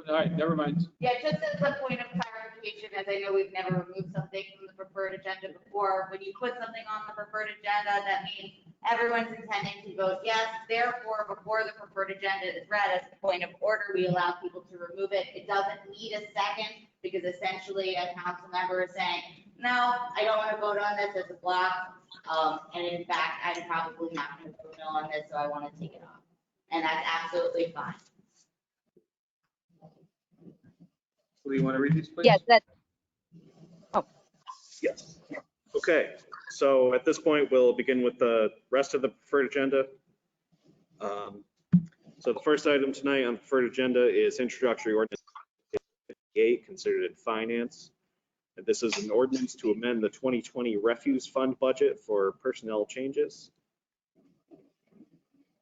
All right, never mind. Yeah, just as a point of clarification, as I know we've never removed something from the preferred agenda before, when you put something on the preferred agenda, that means everyone's intending to vote yes. Therefore, before the preferred agenda is read, as a point of order, we allow people to remove it. It doesn't need a second because essentially a council member is saying, no, I don't want to vote on this as a block. And in fact, I'm probably not going to vote no on this, so I want to take it off. And that's absolutely fine. Do you want to read these, please? Yes, that's, Yes. Okay, so at this point, we'll begin with the rest of the preferred agenda. So the first item tonight on the preferred agenda is introductory ordinance 58, considered in finance. And this is an ordinance to amend the 2020 refuse fund budget for personnel changes. Is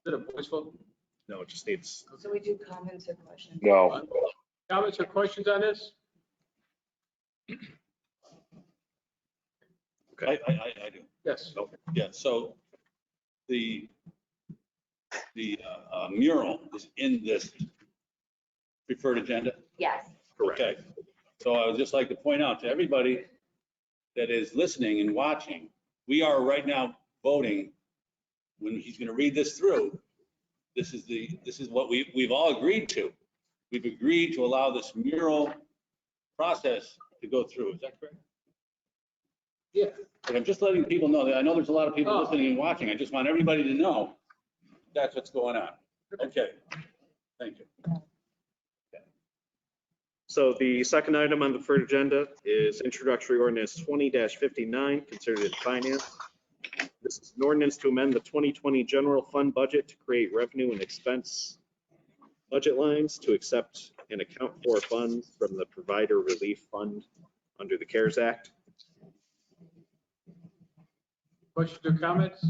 it a voice vote? No, it just needs, So we do comments or questions? No. Comments or questions on this? okay. I do. Yes. Yeah, so the mural is in this preferred agenda? Yes. Correct. Okay. So I would just like to point out to everybody that is listening and watching, we are right now voting, when he's going to read this through, this is what we've all agreed to. We've agreed to allow this mural process to go through. Is that correct? Yeah. But I'm just letting people know that I know there's a lot of people Oh. listening and watching. I just want everybody to know that's what's going on. Okay. Thank you. So the second item on the preferred agenda is introductory ordinance 20-59, considered in finance. This is an ordinance to amend the 2020 general fund budget to create revenue and expense budget lines to accept and account for funds from the provider relief fund under the CARES Act. Questions or comments?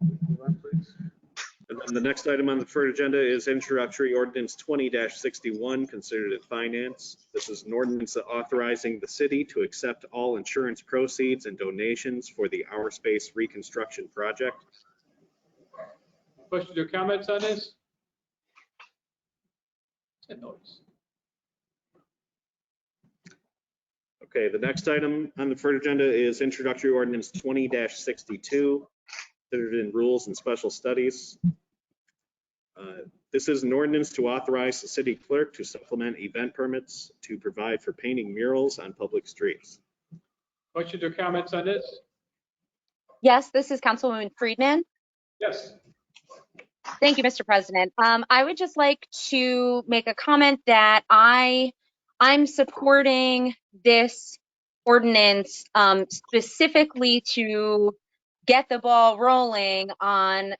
Move on, please. And then the next item on the preferred agenda is introductory ordinance 20-61, considered in finance. This is an ordinance authorizing the city to accept all insurance proceeds and donations for the Our Space reconstruction project. Questions or comments on this? And notice. Okay, the next item on the preferred agenda is introductory ordinance 20-62, considered in rules and special studies. This is an ordinance to authorize the city clerk to supplement event permits to provide for painting murals on public streets. Questions or comments on this? yes, this is Councilwoman Friedman. Yes. Thank you, Mr. President. I would just like to make a comment that I'm supporting this ordinance specifically to get the ball rolling on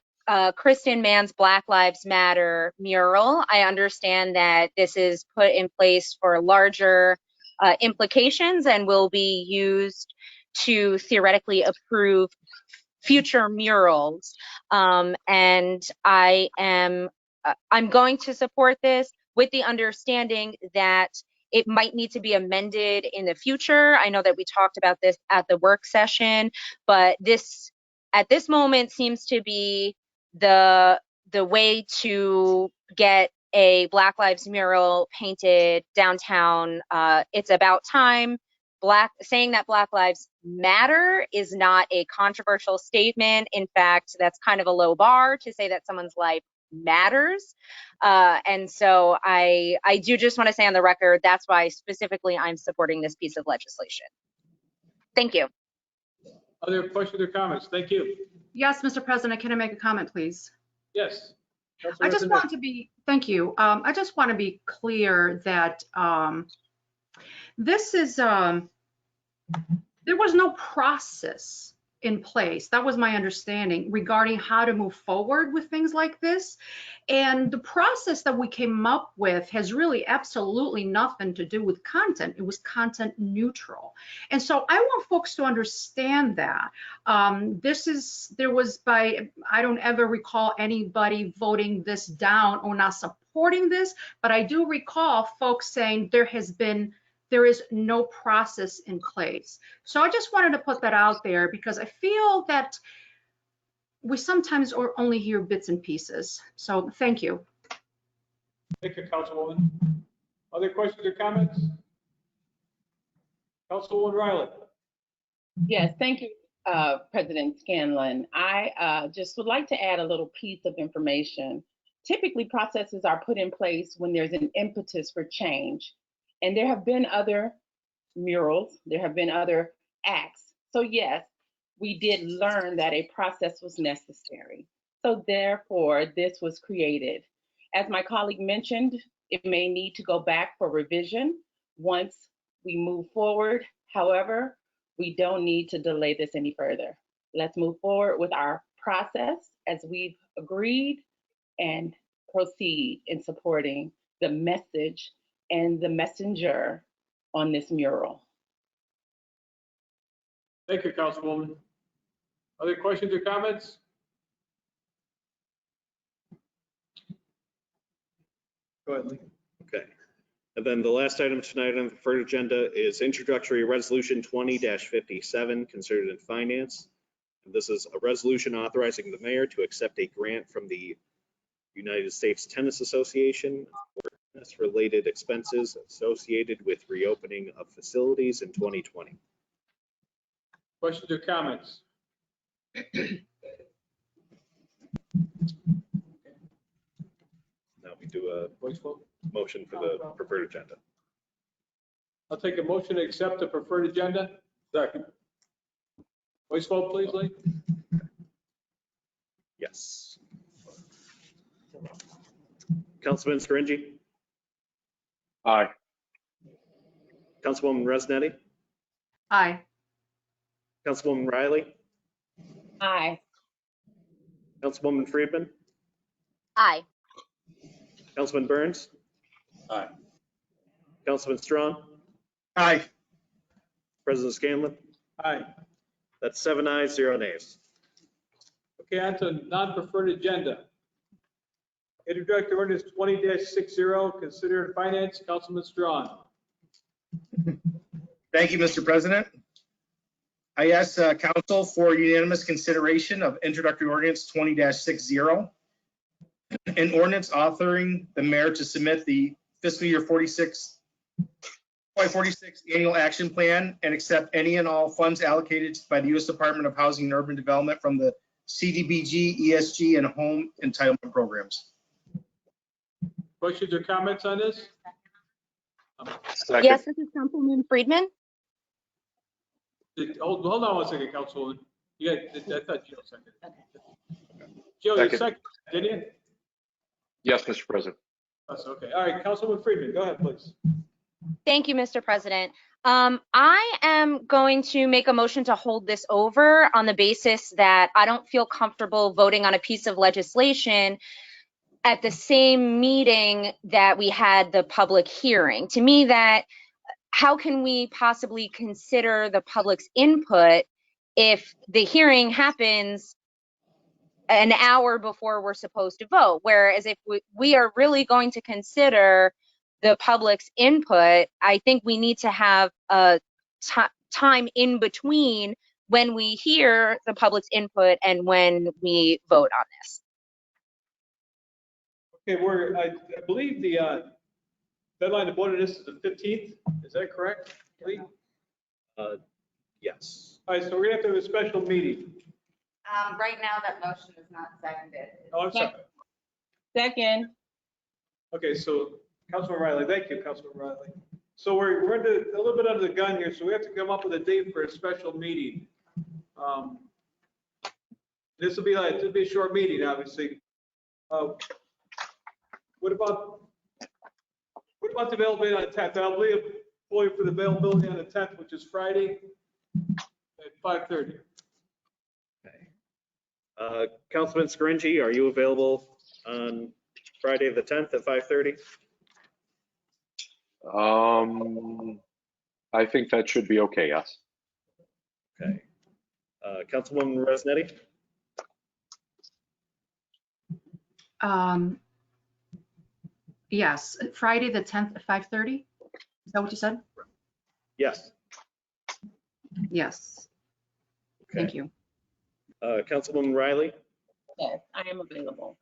Kristen Mann's Black Lives Matter mural. I understand that this is put in place for larger implications and will be used to theoretically approve future murals. And I'm going to support this with the understanding that It might need to be amended in the future. I know that we talked about this at the work session, but this at this moment seems to be the way to get a Black Lives mural painted downtown. It's about time. Saying that Black Lives Matter is not a controversial statement. In fact, that's kind of a low bar to say that someone's life matters. And so I do just want to say on the record, that's why specifically I'm supporting this piece of legislation. Thank you. Other questions or comments? Thank you. Yes, Mr. President, can I make a comment, please? Yes. I just want to be, thank you. I just want to be clear that this is, there was no process in place. That was my understanding regarding how to move forward with things like this. And the process that we came up with has really absolutely nothing to do with content. It was content neutral. And so I want folks to understand that. I don't ever recall anybody voting this down or not supporting this, but I do recall folks saying there is no process in place. So I just wanted to put that out there because I feel that we sometimes only hear bits and pieces. So thank you. Thank you, Councilwoman. Other questions or comments? Councilwoman Riley. Yes, thank you, President Scanlon. I just would like to add a little piece of information. Typically, processes are put in place when there's an impetus for change. And there have been other murals, there have been other acts. So yes, we did learn that a process was necessary. So therefore, this was created. As my colleague mentioned, it may need to go back for revision once we move forward. However, we don't need to delay this any further. Let's move forward with our process as we've agreed and proceed in supporting the message and the messenger on this mural. Thank you, Councilwoman. Other questions or comments? Go ahead, Lee. Okay. And then the last item tonight on the preferred agenda is introductory resolution 20-57, considered in finance. And this is a resolution authorizing the mayor to accept a grant from the United States Tennis Association for tennis-related expenses associated with reopening of facilities in 2020. Questions or comments? Now we do a Voice vote. motion for the preferred agenda. I'll take a motion to accept the preferred agenda. Second. Voice vote, please, Lee. Yes. Councilman Scaringi? Aye. Councilwoman Resnetti? Aye. Councilwoman Riley? Aye. Councilwoman Friedman? Aye. Councilman Burns? Aye. Councilman Strong? Aye. President Scanlon? Aye. That's 7 ayes, 0 nays. Okay, on to non-preferred agenda. Introductory ordinance 20-60, considered finance. Councilman Strong. Thank you, Mr. President. I ask council for unanimous consideration of introductory ordinance 20-60. An ordinance authoring the mayor to submit the fiscal year 46 annual action plan and accept any and all funds allocated by the U.S. Department of Housing and Urban Development from the CDBG, ESG, and home entitlement programs. Questions or comments on this? Second. Yes, this is Councilman Friedman. Hold on one second, Councilwoman. I thought Jill seconded. Jill, you seconded, didn't you? Yes, Mr. President. That's okay. All right, Councilwoman Friedman, go ahead, please. Thank you, Mr. President. I am going to make a motion to hold this over on the basis that I don't feel comfortable voting on a piece of legislation at the same meeting that we had the public hearing. To me, that how can we possibly consider the public's input if the hearing happens an hour before we're supposed to vote? Whereas if we are really going to consider the public's input, I think we need to have a time in between when we hear the public's input and when we vote on this. Okay, I believe the deadline to vote on this is the 15th. Is that correct? Lee? Yes. All right, so we're gonna have to have a special meeting. Right now, that motion is not seconded. Oh, I'm sorry. Second. Okay, so Councilman Riley, thank you, Councilman Riley. So we're a little bit under the gun here, so we have to come up with a date for a special meeting. This will be a short meeting, obviously. What about the availability on the 10th? I'll leave for the availability on the 10th, which is Friday at 5:30. Councilman Scaringi, are you available on Friday the 10th at 5:30? I think that should be okay, yes. Okay. Councilwoman Resnetti? Yes, Friday, the 10th at 5:30? Is that what you said? Yes. Yes. Thank you. Councilwoman Riley? Yes, I am available.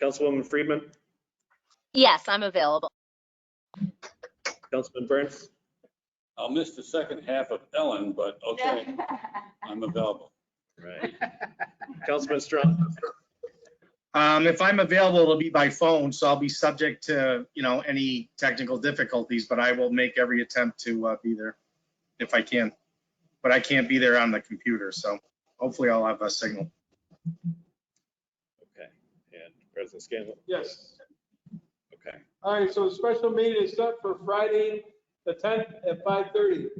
Councilwoman Friedman? Yes, I'm available. Councilman Burns? I'll miss the second half of Ellen, but okay, I'm available. Right. Councilman Strong? If I'm available, it'll be by phone, so I'll be subject to, any technical difficulties, but I will make every attempt to be there if I can. But I can't be there on the computer, so hopefully I'll have a signal. Okay. And President Scanlon? Yes. Okay. All right, so the special meeting is set for Friday, the 10th at 5:30.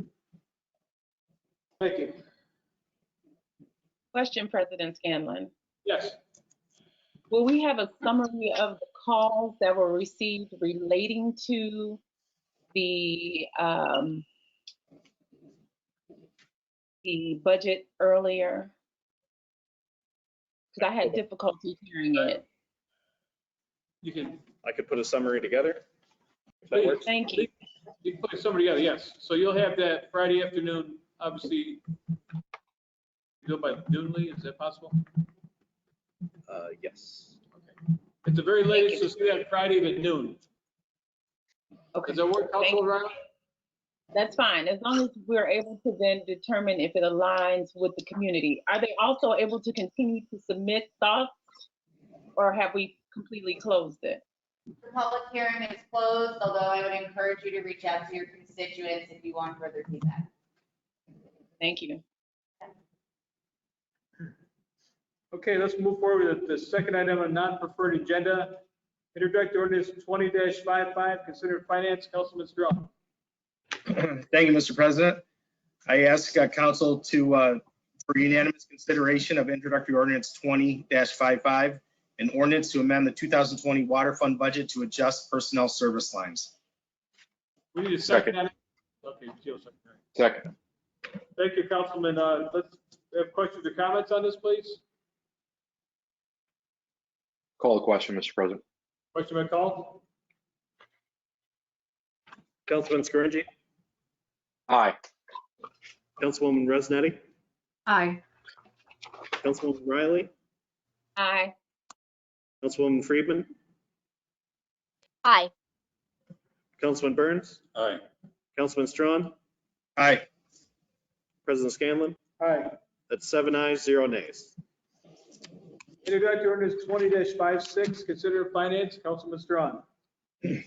Thank you. Question, President Scanlon. Yes. Will we have a summary of the calls that were received relating to the budget earlier? Because I had difficulty hearing it. I could put a summary together, if that works. Thank you. You can put somebody together, yes. So you'll have that Friday afternoon, obviously. You do it by noon, Lee, is that possible? Yes. Okay. At the very latest, you'll see that Friday at noon. Okay. Does that work, Councilman Riley? That's fine, as long as we're able to then determine if it aligns with the community. Are they also able to continue to submit thoughts, or have we completely closed it? The public hearing is closed, although I would encourage you to reach out to your constituents if you want further feedback. Thank you. Okay, let's move forward with the second item on non-preferred agenda. Introductory ordinance 20-55, consider finance, Councilman Strong. Thank you, Mr. President. I ask council for unanimous consideration of introductory ordinance 20-55, an ordinance to amend the 2020 water fund budget to adjust personnel service lines. We need a second. Okay, Gio, second. Second. Thank you, Councilman. Let's have questions or comments on this, please. Call the question, Mr. President. Question by call? Councilman Scaringi? Aye. Councilwoman Resnetti? Aye. Councilwoman Riley? Aye. Councilwoman Friedman? Aye. Councilman Burns? Aye. Councilman Strawn? Aye. President Scanlon? Aye. That's 7 ayes, 0 nays. Introductory ordinance 20-56, consider finance, Councilman Strong. Thank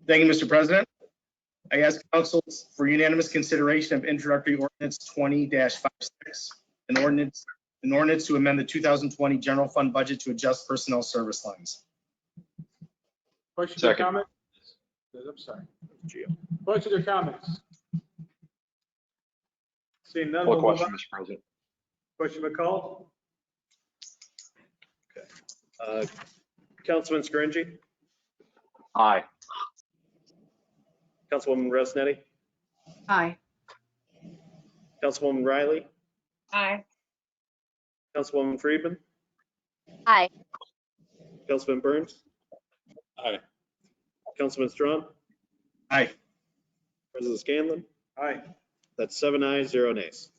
you, Mr. President. I ask council for unanimous consideration of introductory ordinance 20-56, an ordinance to amend the 2020 general fund budget to adjust personnel service lines. Questions or comments? I'm sorry. Questions or comments? Seeing none. Call we'll the move question, on. Mr. President. Question by call? Councilman Scaringi? Aye. Councilwoman Resnetti? Aye. Councilwoman Riley? Aye. Councilwoman Friedman? Aye. Councilman Burns? Aye. Councilman Strong, Aye. President Scanlon. Aye. That's 7 ayes, 0 nays.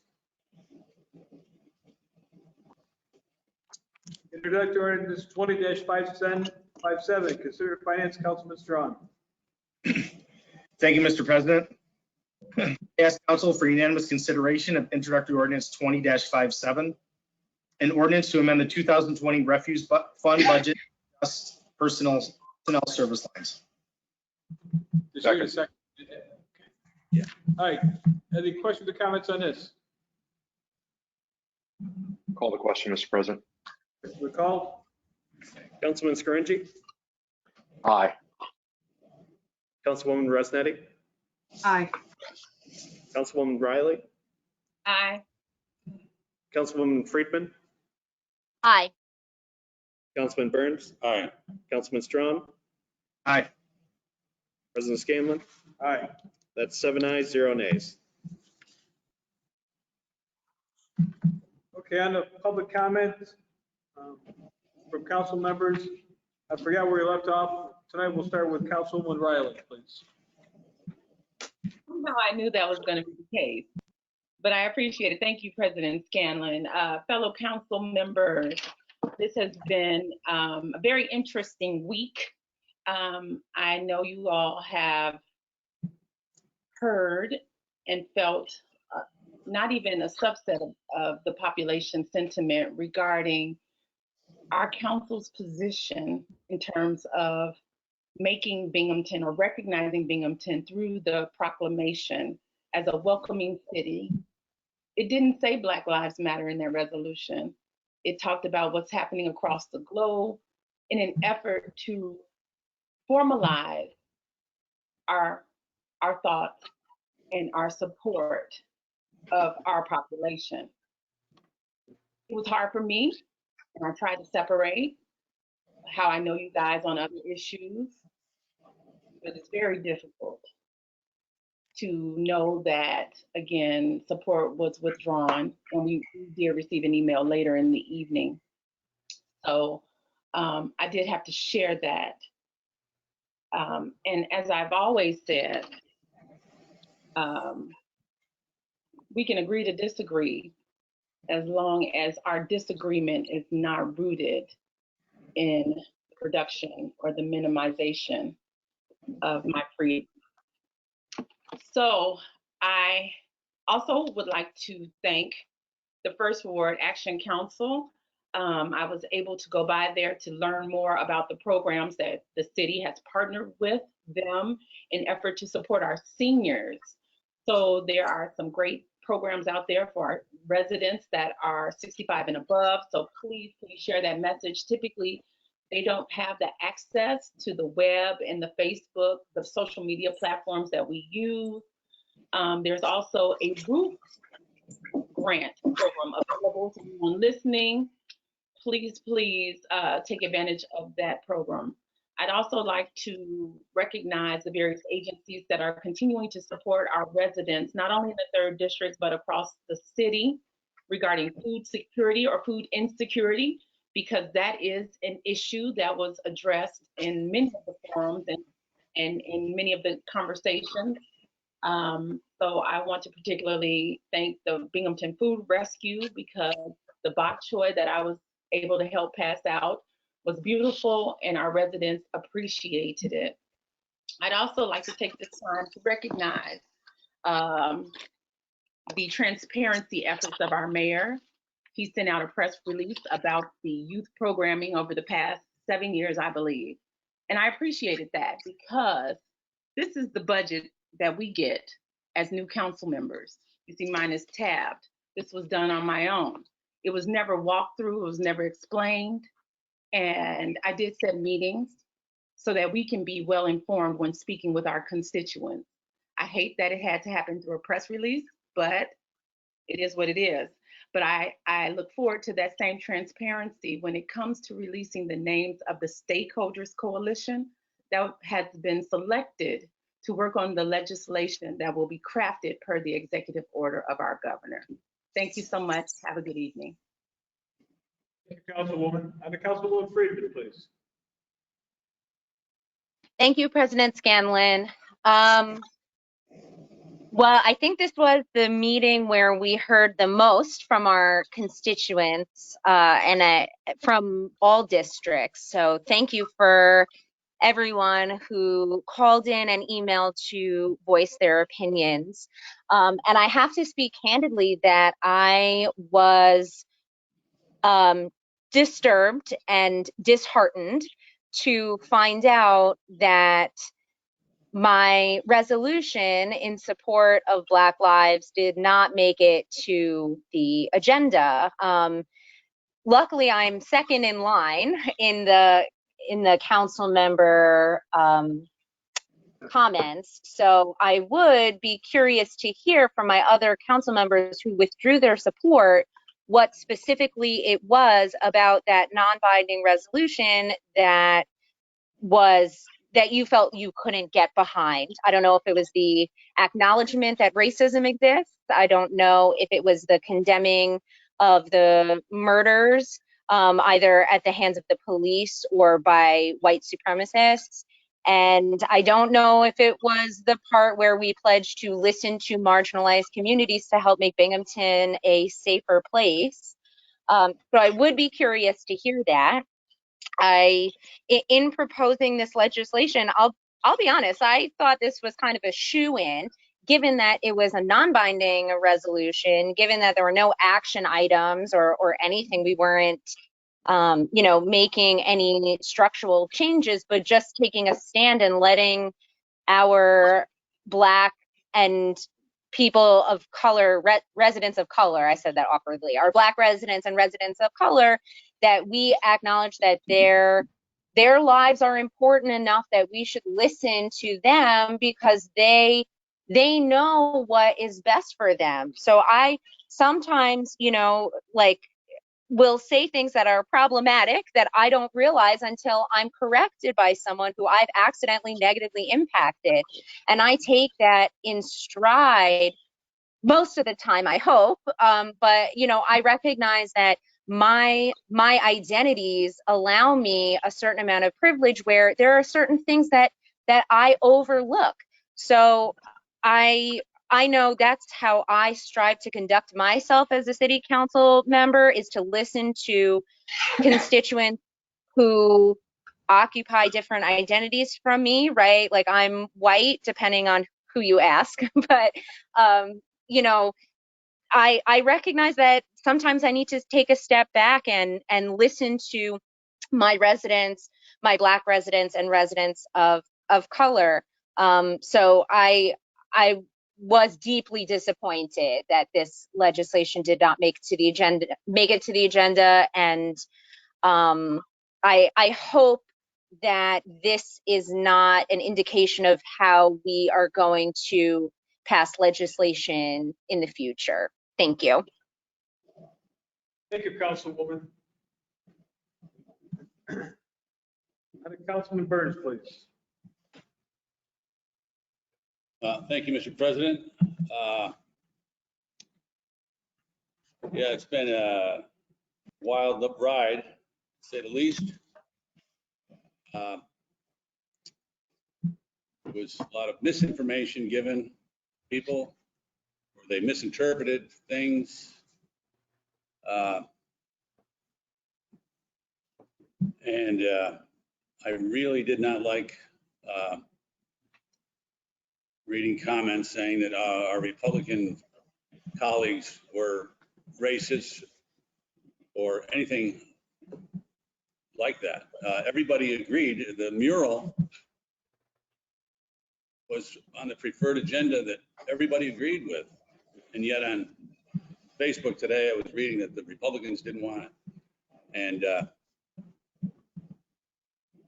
Introductory ordinance 20-57, consider finance, Councilman Strong. Thank you, Mr. President. I ask council for unanimous consideration of introductory ordinance 20-57, an ordinance to amend the 2020 refuse fund budget, just personnel service lines. Just here in a second. Yeah. All right. Any questions or comments on this? Call the question, Mr. President. Recall? Councilman Scaringi, Aye. Councilwoman Resnetti, Aye. Councilwoman Riley, Aye. Councilwoman Friedman, Aye. Councilman Burns, Aye. Councilman Strong, Aye. President Scanlon. Aye. That's 7 ayes, 0 nays. Okay, on the public comment from council members, I forgot where we left off. Tonight we'll start with Councilwoman Riley, please. Somehow I knew that was going to be the case, but I appreciate it. Thank you, President Scanlon. Fellow council members, this has been a very interesting week. I know you all have heard and felt not even a subset of the population sentiment regarding our council's position in terms of making Binghamton or recognizing Binghamton through the proclamation as a welcoming city. It didn't say Black Lives Matter in that resolution. It talked about what's happening across the globe in an effort to formalize our thoughts and our support of our population. It was hard for me, and I tried to separate how I know you guys on other issues, but it's very difficult to know that, again, support was withdrawn, and we did receive an email later in the evening. So I did have to share that. And as I've always said, we can agree to disagree as long as our disagreement is not rooted in production or the minimization of my freedom. So I also would like to thank the First Ward Action Council. I was able to go by there to learn more about the programs that the city has partnered with them in effort to support our seniors. So there are some great programs out there for our residents that are 65 and above. So please share that message. Typically, they don't have the access to the web and the Facebook, the social media platforms that we use. There's also a roof grant program available to anyone listening. Please take advantage of that program. I'd also like to recognize the various agencies that are continuing to support our residents, not only in the 3rd District, but across the city regarding food security or food insecurity, because that is an issue that was addressed in many of the forums and in many of the conversations. So I want to particularly thank the Binghamton Food Rescue, because the bok choy that I was able to help pass out was beautiful and our residents appreciated it. I'd also like to take this time to recognize the transparency efforts of our mayor. He sent out a press release about the youth programming over the past 7 years, I believe. And I appreciated that, because this is the budget that we get as new council members. You see, mine is tabbed. This was done on my own. It was never walked through, it was never explained. And I did set meetings so that we can be well informed when speaking with our constituents. I hate that it had to happen through a press release, but it is what it is. But I look forward to that same transparency when it comes to releasing the names of the stakeholders coalition that has been selected to work on the legislation that will be crafted per the executive order of our governor. Thank you so much. Have a good evening. Thank you, Councilwoman. And the Councilwoman Friedman, please. Thank you, President Scanlon. Well, I think this was the meeting where we heard the most from our constituents from all districts. So thank you for everyone who called in and emailed to voice their opinions. And I have to speak candidly that I was disturbed and disheartened to find out that my resolution in support of Black lives did not make it to the agenda. Luckily, I'm second in line in the council member comments. So I would be curious to hear from my other council members who withdrew their support what specifically it was about that non-binding resolution that you felt you couldn't get behind. I don't know if it was the acknowledgement that racism exists. I don't know if it was the condemning of the murders, either at the hands of the police or by white supremacists. And I don't know if it was the part where we pledged to listen to marginalized communities to help make Binghamton a safer place. So I would be curious to hear that. In proposing this legislation, I'll be honest, I thought this was kind of a shoo-in, given that it was a non-binding resolution, given that there were no action items or anything. We weren't, making any structural changes, but just taking a stand and letting our Black and people of color, residents of color, I said that awkwardly, our Black residents and residents of color, that we acknowledge that their lives are important enough that we should listen to them because they know what is best for them. So I sometimes, will say things that are problematic that I don't realize until I'm corrected by someone who I've accidentally negatively impacted. And I take that in stride most of the time, I hope. But, I recognize that my identities allow me a certain amount of privilege where there are certain things that I overlook. So I know that's how I strive to conduct myself as a city council member, is to listen to constituents who occupy different identities from me, right? Like I'm white, depending on who you ask, but I recognize that sometimes I need to take a step back and listen to my residents, my Black residents and residents of color. So I was deeply disappointed that this legislation did not make it to the agenda, and I hope that this is not an indication of how we are going to pass legislation in the future. Thank you. Thank you, Councilwoman. Councilman Burns, please. Thank you, Mr. President. Yeah, it's been a wild ride, to say the least. There was a lot of misinformation given people, or they misinterpreted things. And I really did not like reading comments saying that our Republican colleagues were racist or anything like that. Everybody agreed the mural was on the preferred agenda that everybody agreed with. And yet on Facebook today, I was reading that the Republicans didn't want it. And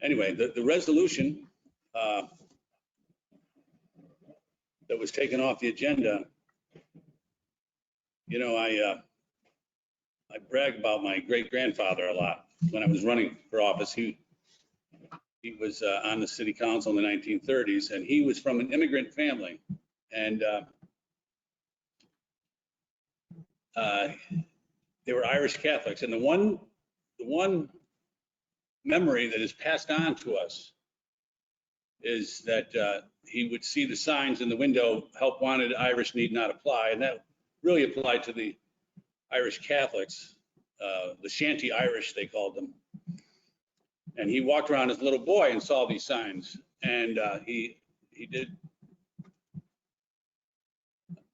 anyway, the resolution that was taken off the agenda, I brag about my great-grandfather a lot. When I was running for office, he was on the city council in the 1930s, and he was from an immigrant family. And they were Irish Catholics. And the one memory that is passed on to us is that he would see the signs in the window, help wanted, Irish need not apply. And that really applied to the Irish Catholics, the shanty Irish, they called them. And he walked around as a little boy and saw these signs. And he did.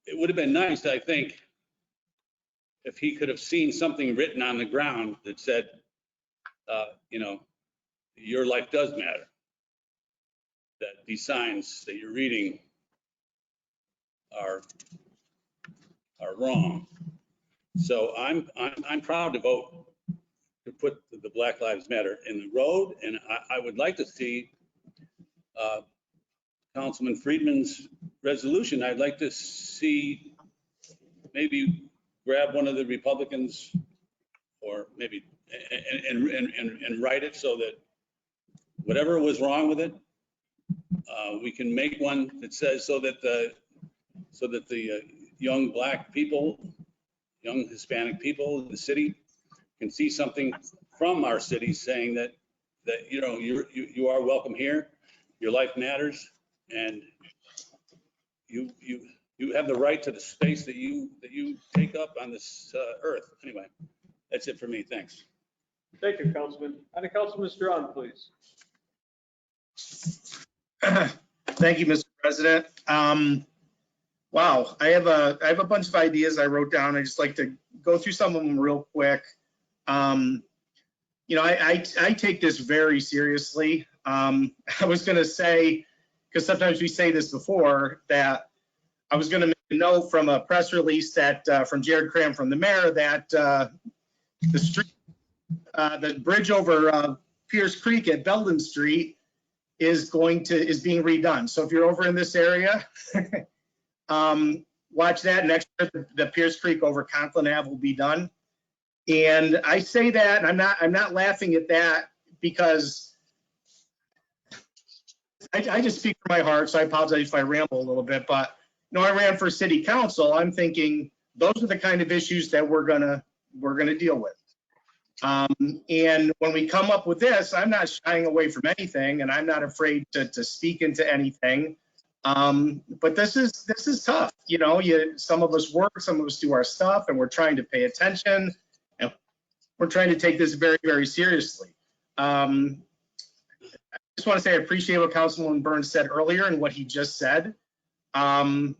It would have been nice, I think, if he could have seen something written on the ground that said, you know, your life does matter. That these signs that you're reading are wrong. So I'm proud to vote to put the Black Lives Matter in the road, and I would like to see Councilman Friedman's resolution. I'd like to see maybe grab one of the Republicans, or maybe and write it so that whatever was wrong with it, we can make one that says so that the young Black people, young Hispanic people in the city can see something from our city saying that you know you are welcome here, your life matters, and you have the right to the space that you take up on this earth. Anyway, that's it for me. Thanks. Thank you, Councilman. And Councilman Strawn, please. Thank you, Mr. President. Wow, I have a bunch of ideas I wrote down. I just like to go through some of them real quick. You know, I take this very seriously. I was going to say, because sometimes we say this before, that I was going to make a note from a press release that from Jared Cram from the mayor that the street, the bridge over Pierce Creek at Belden Street is being redone. So if you're over in this area, watch that. Next year, the Pierce Creek over Conklin Ave will be done. And I say that, and I'm not laughing at that because I just speak from my heart. So I apologize if I ramble a little bit, but you know, I ran for city council. I'm thinking those are the kind of issues that we're gonna deal with. And when we come up with this, I'm not shying away from anything, and I'm not afraid to speak into anything. But this is tough. You know, some of us work, some of us do our stuff, and we're trying to pay attention, and we're trying to take this very, very seriously. I just want to say I appreciate what Councilman Burns said earlier and what he just said. And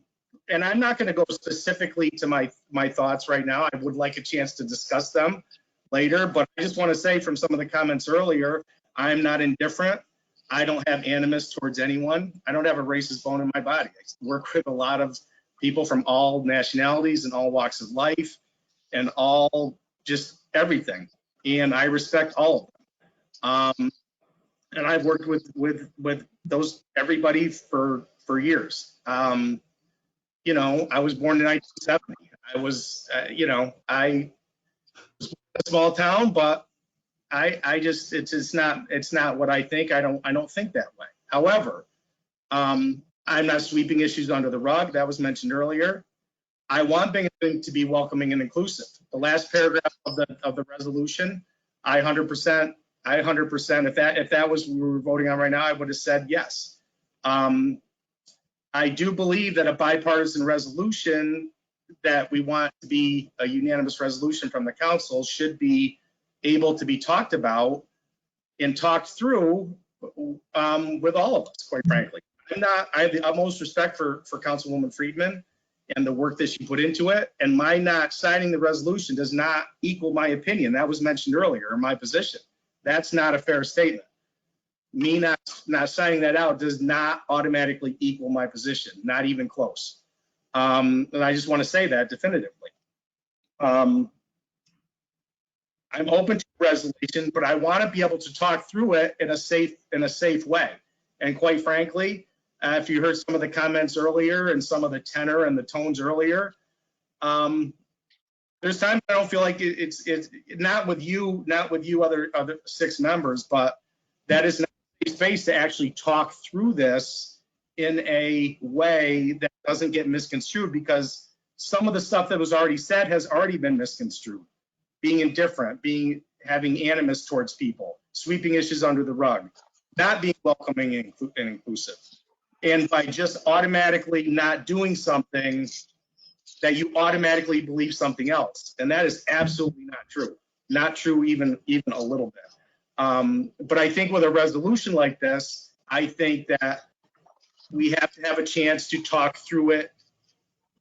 I'm not going to go specifically to my thoughts right now. I would like a chance to discuss them later, but I just want to say from some of the comments earlier, I'm not indifferent. I don't have animus towards anyone. I don't have a racist bone in my body. I work with a lot of people from all nationalities and all walks of life and all just everything. And I respect all of them. And I've worked with those everybody for years. You know, I was born in 1970. I was, you know, I was in a small town, but I just it's not what I think. I don't think that way. However, I'm not sweeping issues under the rug. That was mentioned earlier. I want Binghamton to be welcoming and inclusive. The last paragraph of the resolution, I 100%. If that was what we were voting on right now, I would have said yes. I do believe that a bipartisan resolution that we want to be a unanimous resolution from the council should be able to be talked about and talked through with all of us, quite frankly. I have the utmost respect for Councilwoman Friedman and the work that she put into it. And my not signing the resolution does not equal my opinion. That was mentioned earlier, my position. That's not a fair statement. Me not signing that out does not automatically equal my position, not even close. And I just want to say that definitively. I'm open to resolution, but I want to be able to talk through it in a safe way. And quite frankly, if you heard some of the comments earlier and some of the tenor and the tones earlier, there's times I don't feel like it's not with you other 6 members, but that is not a space to actually talk through this in a way that doesn't get misconstrued, because some of the stuff that was already said has already been misconstrued. Being indifferent, having animus towards people, sweeping issues under the rug. not being welcoming and inclusive. And by just automatically not doing something, that you automatically believe something else. And that is absolutely not true. Not true even a little bit. But I think with a resolution like this, I think that we have to have a chance to talk through it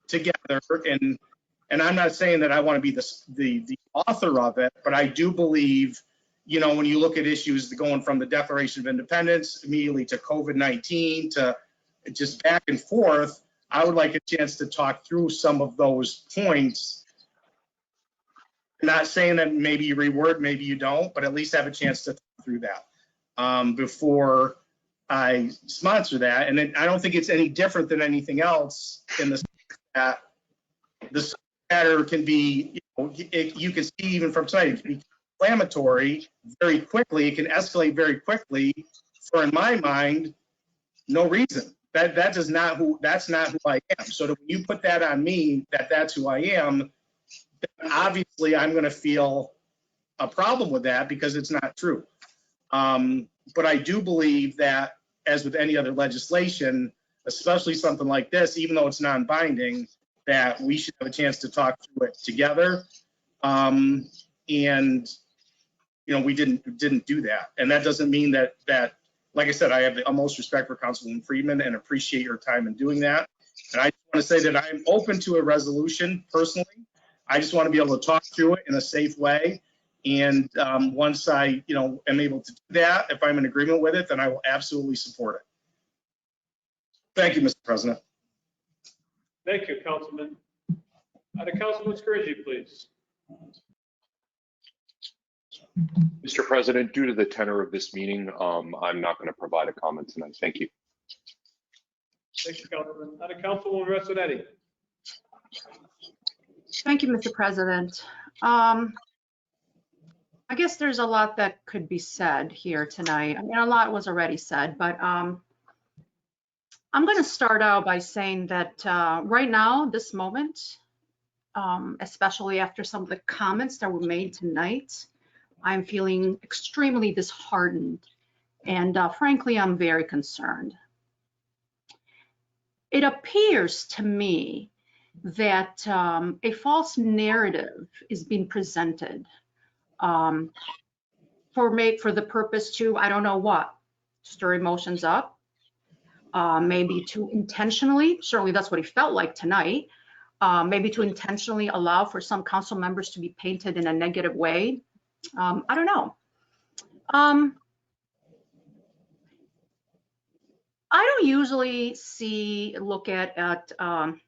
together. And I'm not saying that I want to be the author of it, but I do believe, you know, when you look at issues going from the Declaration of Independence immediately to COVID-19 to just back and forth, I would like a chance to talk through some of those points. Not saying that maybe you reword, maybe you don't, but at least have a chance to talk through that before I sponsor that. And I don't think it's any different than anything else in the sense that the matter can be, you know, you can see even from tonight, it can be inflammatory very quickly. It can escalate very quickly for, in my mind, no reason. That's not who I am. So when you put that on me, that's who I am, then obviously I'm going to feel a problem with that because it's not true. But I do believe that, as with any other legislation, especially something like this, even though it's non-binding, that we should have a chance to talk through it together. And you know, we didn't do that, and that doesn't mean that like I said, I have the utmost respect for Councilwoman Friedman and appreciate your time in doing that. And I just want to say that I'm open to a resolution personally. I just want to be able to talk through it in a safe way. And once I, you know, am able to do that, if I'm in agreement with it, then I will absolutely support it. Thank you, Mr. President. Thank you, Councilman. Councilman Scourge, please. Mr. President, due to the tenor of this meeting, I'm not going to provide a comment tonight. Thank you. Thank you, Councilman. Councilwoman Rossonetti. Thank you, Mr. President. I guess there's a lot that could be said here tonight. I mean, a lot was already said, but I'm going to start out by saying that right now, this moment, especially after some of the comments that were made tonight, I'm feeling extremely disheartened, and frankly, I'm very concerned. It appears to me that a false narrative is being presented for the purpose to, I don't know what, stir emotions up, maybe to intentionally, certainly that's what it felt like tonight, maybe to intentionally allow for some council members to be painted in a negative way. I don't know. I don't usually look at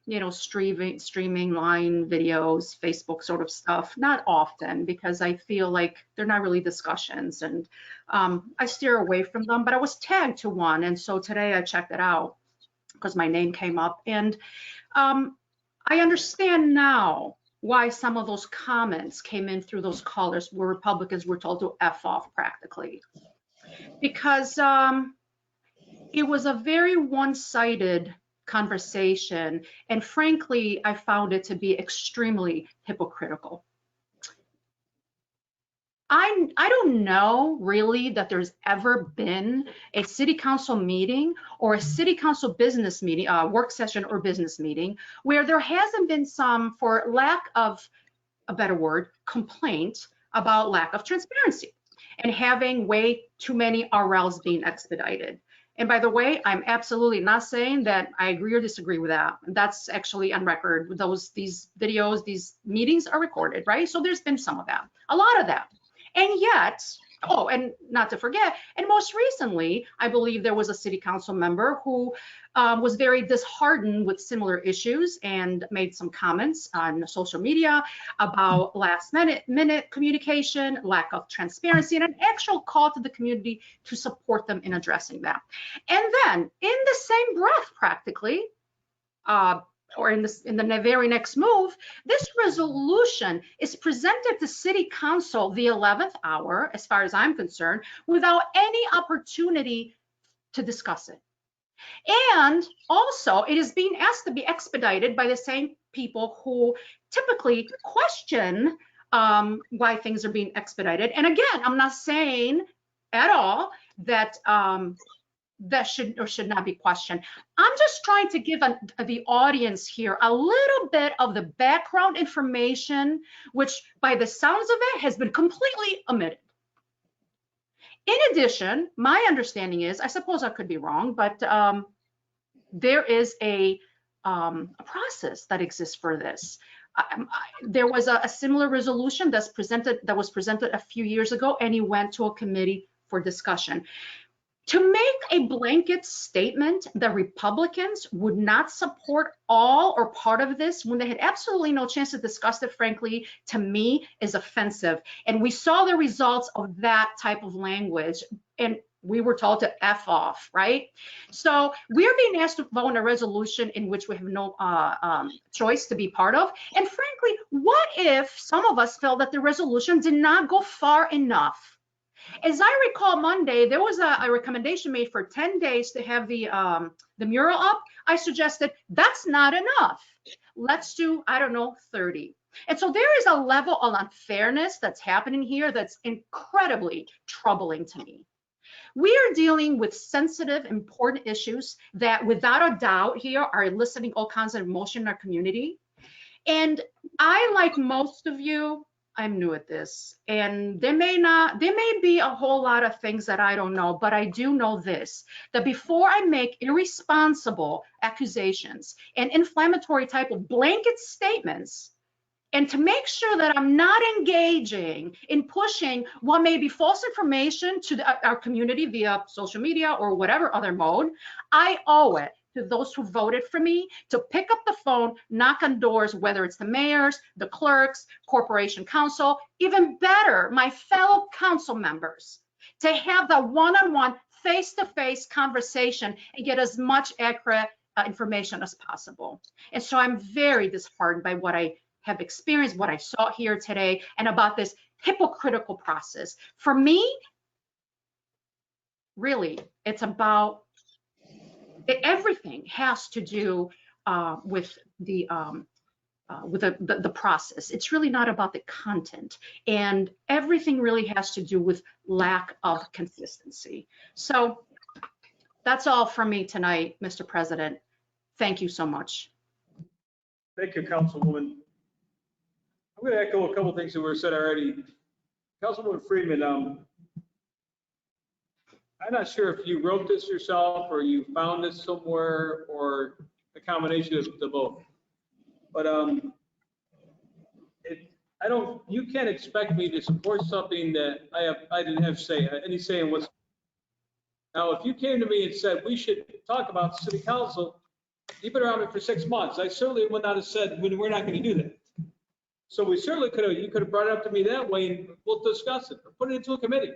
you know, streaming line videos, Facebook sort of stuff, not often, because I feel like they're not really discussions, and I steer away from them. But I was tagged to one, and so today I checked it out because my name came up, and I understand now why some of those comments came in through those callers where Republicans were told to F off practically. Because it was a very one-sided conversation, and frankly, I found it to be extremely hypocritical. I don't know really that there's ever been a city council meeting or a city council business meeting, work session or business meeting, where there hasn't been some, for lack of a better word, complaint about lack of transparency and having way too many RLs being expedited. And by the way, I'm absolutely not saying that I agree or disagree with that. That's actually on record. These videos, these meetings are recorded, right? So there's been some of that, a lot of that. And yet, oh, and not to forget, and most recently, I believe there was a city council member who was very disheartened with similar issues and made some comments on social media about last minute communication, lack of transparency, and an actual call to the community to support them in addressing that. And then in the same breath, practically, or in the very next move, this resolution is presented to City Council the 11th hour, as far as I'm concerned, without any opportunity to discuss it. And also, it is being asked to be expedited by the same people who typically question why things are being expedited. And again, I'm not saying at all that that should or should not be questioned. I'm just trying to give the audience here a little bit of the background information, which by the sounds of it has been completely omitted. In addition, my understanding is, I suppose I could be wrong, but there is a process that exists for this. There was a similar resolution that was presented a few years ago, and it went to a committee for discussion. To make a blanket statement that Republicans would not support all or part of this when they had absolutely no chance to discuss it, frankly, to me is offensive. And we saw the results of that type of language, and we were told to F off, right? So we're being asked to vote on a resolution in which we have no choice to be part of. And frankly, what if some of us felt that the resolution did not go far enough? As I recall, Monday, there was a recommendation made for 10 days to have the mural up. I suggested that's not enough. Let's do, I don't know, 30. And so there is a level of unfairness that's happening here that's incredibly troubling to me. We are dealing with sensitive, important issues that without a doubt here are eliciting all kinds of emotion in our community. And I, like most of you, I'm new at this, and there may be a whole lot of things that I don't know, but I do know this, that before I make irresponsible accusations and inflammatory type of blanket statements, and to make sure that I'm not engaging in pushing what may be false information to our community via social media or whatever other mode, I owe it to those who voted for me to pick up the phone, knock on doors, whether it's the mayors, the clerks, corporation counsel, even better, my fellow council members, to have the one-on-one, face-to-face conversation and get as much accurate information as possible. And so I'm very disheartened by what I have experienced, what I saw here today, and about this hypocritical process. For me, really, it's about everything has to do with the process. It's really not about the content, and everything really has to do with lack of consistency. So that's all from me tonight, Mr. President. Thank you so much. Thank you, Councilwoman. I'm going to echo a couple things that were said already. Councilwoman Friedman, I'm not sure if you wrote this yourself or you found this somewhere or a combination of the both. But you can't expect me to support something that I didn't have any say in what's. Now, if you came to me and said we should talk about the city council, you've been around me for 6 months. I certainly would not have said we're not going to do that. So we certainly you could have brought it up to me that way and we'll discuss it or put it into a committee.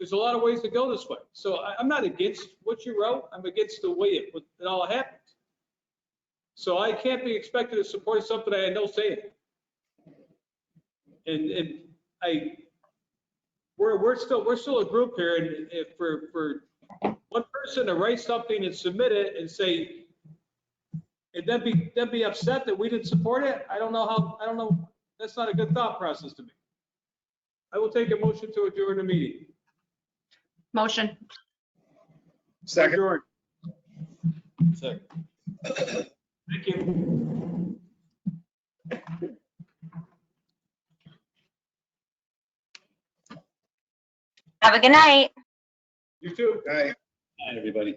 There's a lot of ways to go this way. So I'm not against what you wrote. I'm against the way it all happened. So I can't be expected to support something I had no say in. And we're still a group here, and if for one person to write something and submit it and say, and then be upset that we didn't support it, I don't know. That's not a good thought process to me. I will take a motion to adjourn the meeting. Motion. Second. Adjourn. Second. Thank you. Have a good night. You too. All right. Hi, everybody.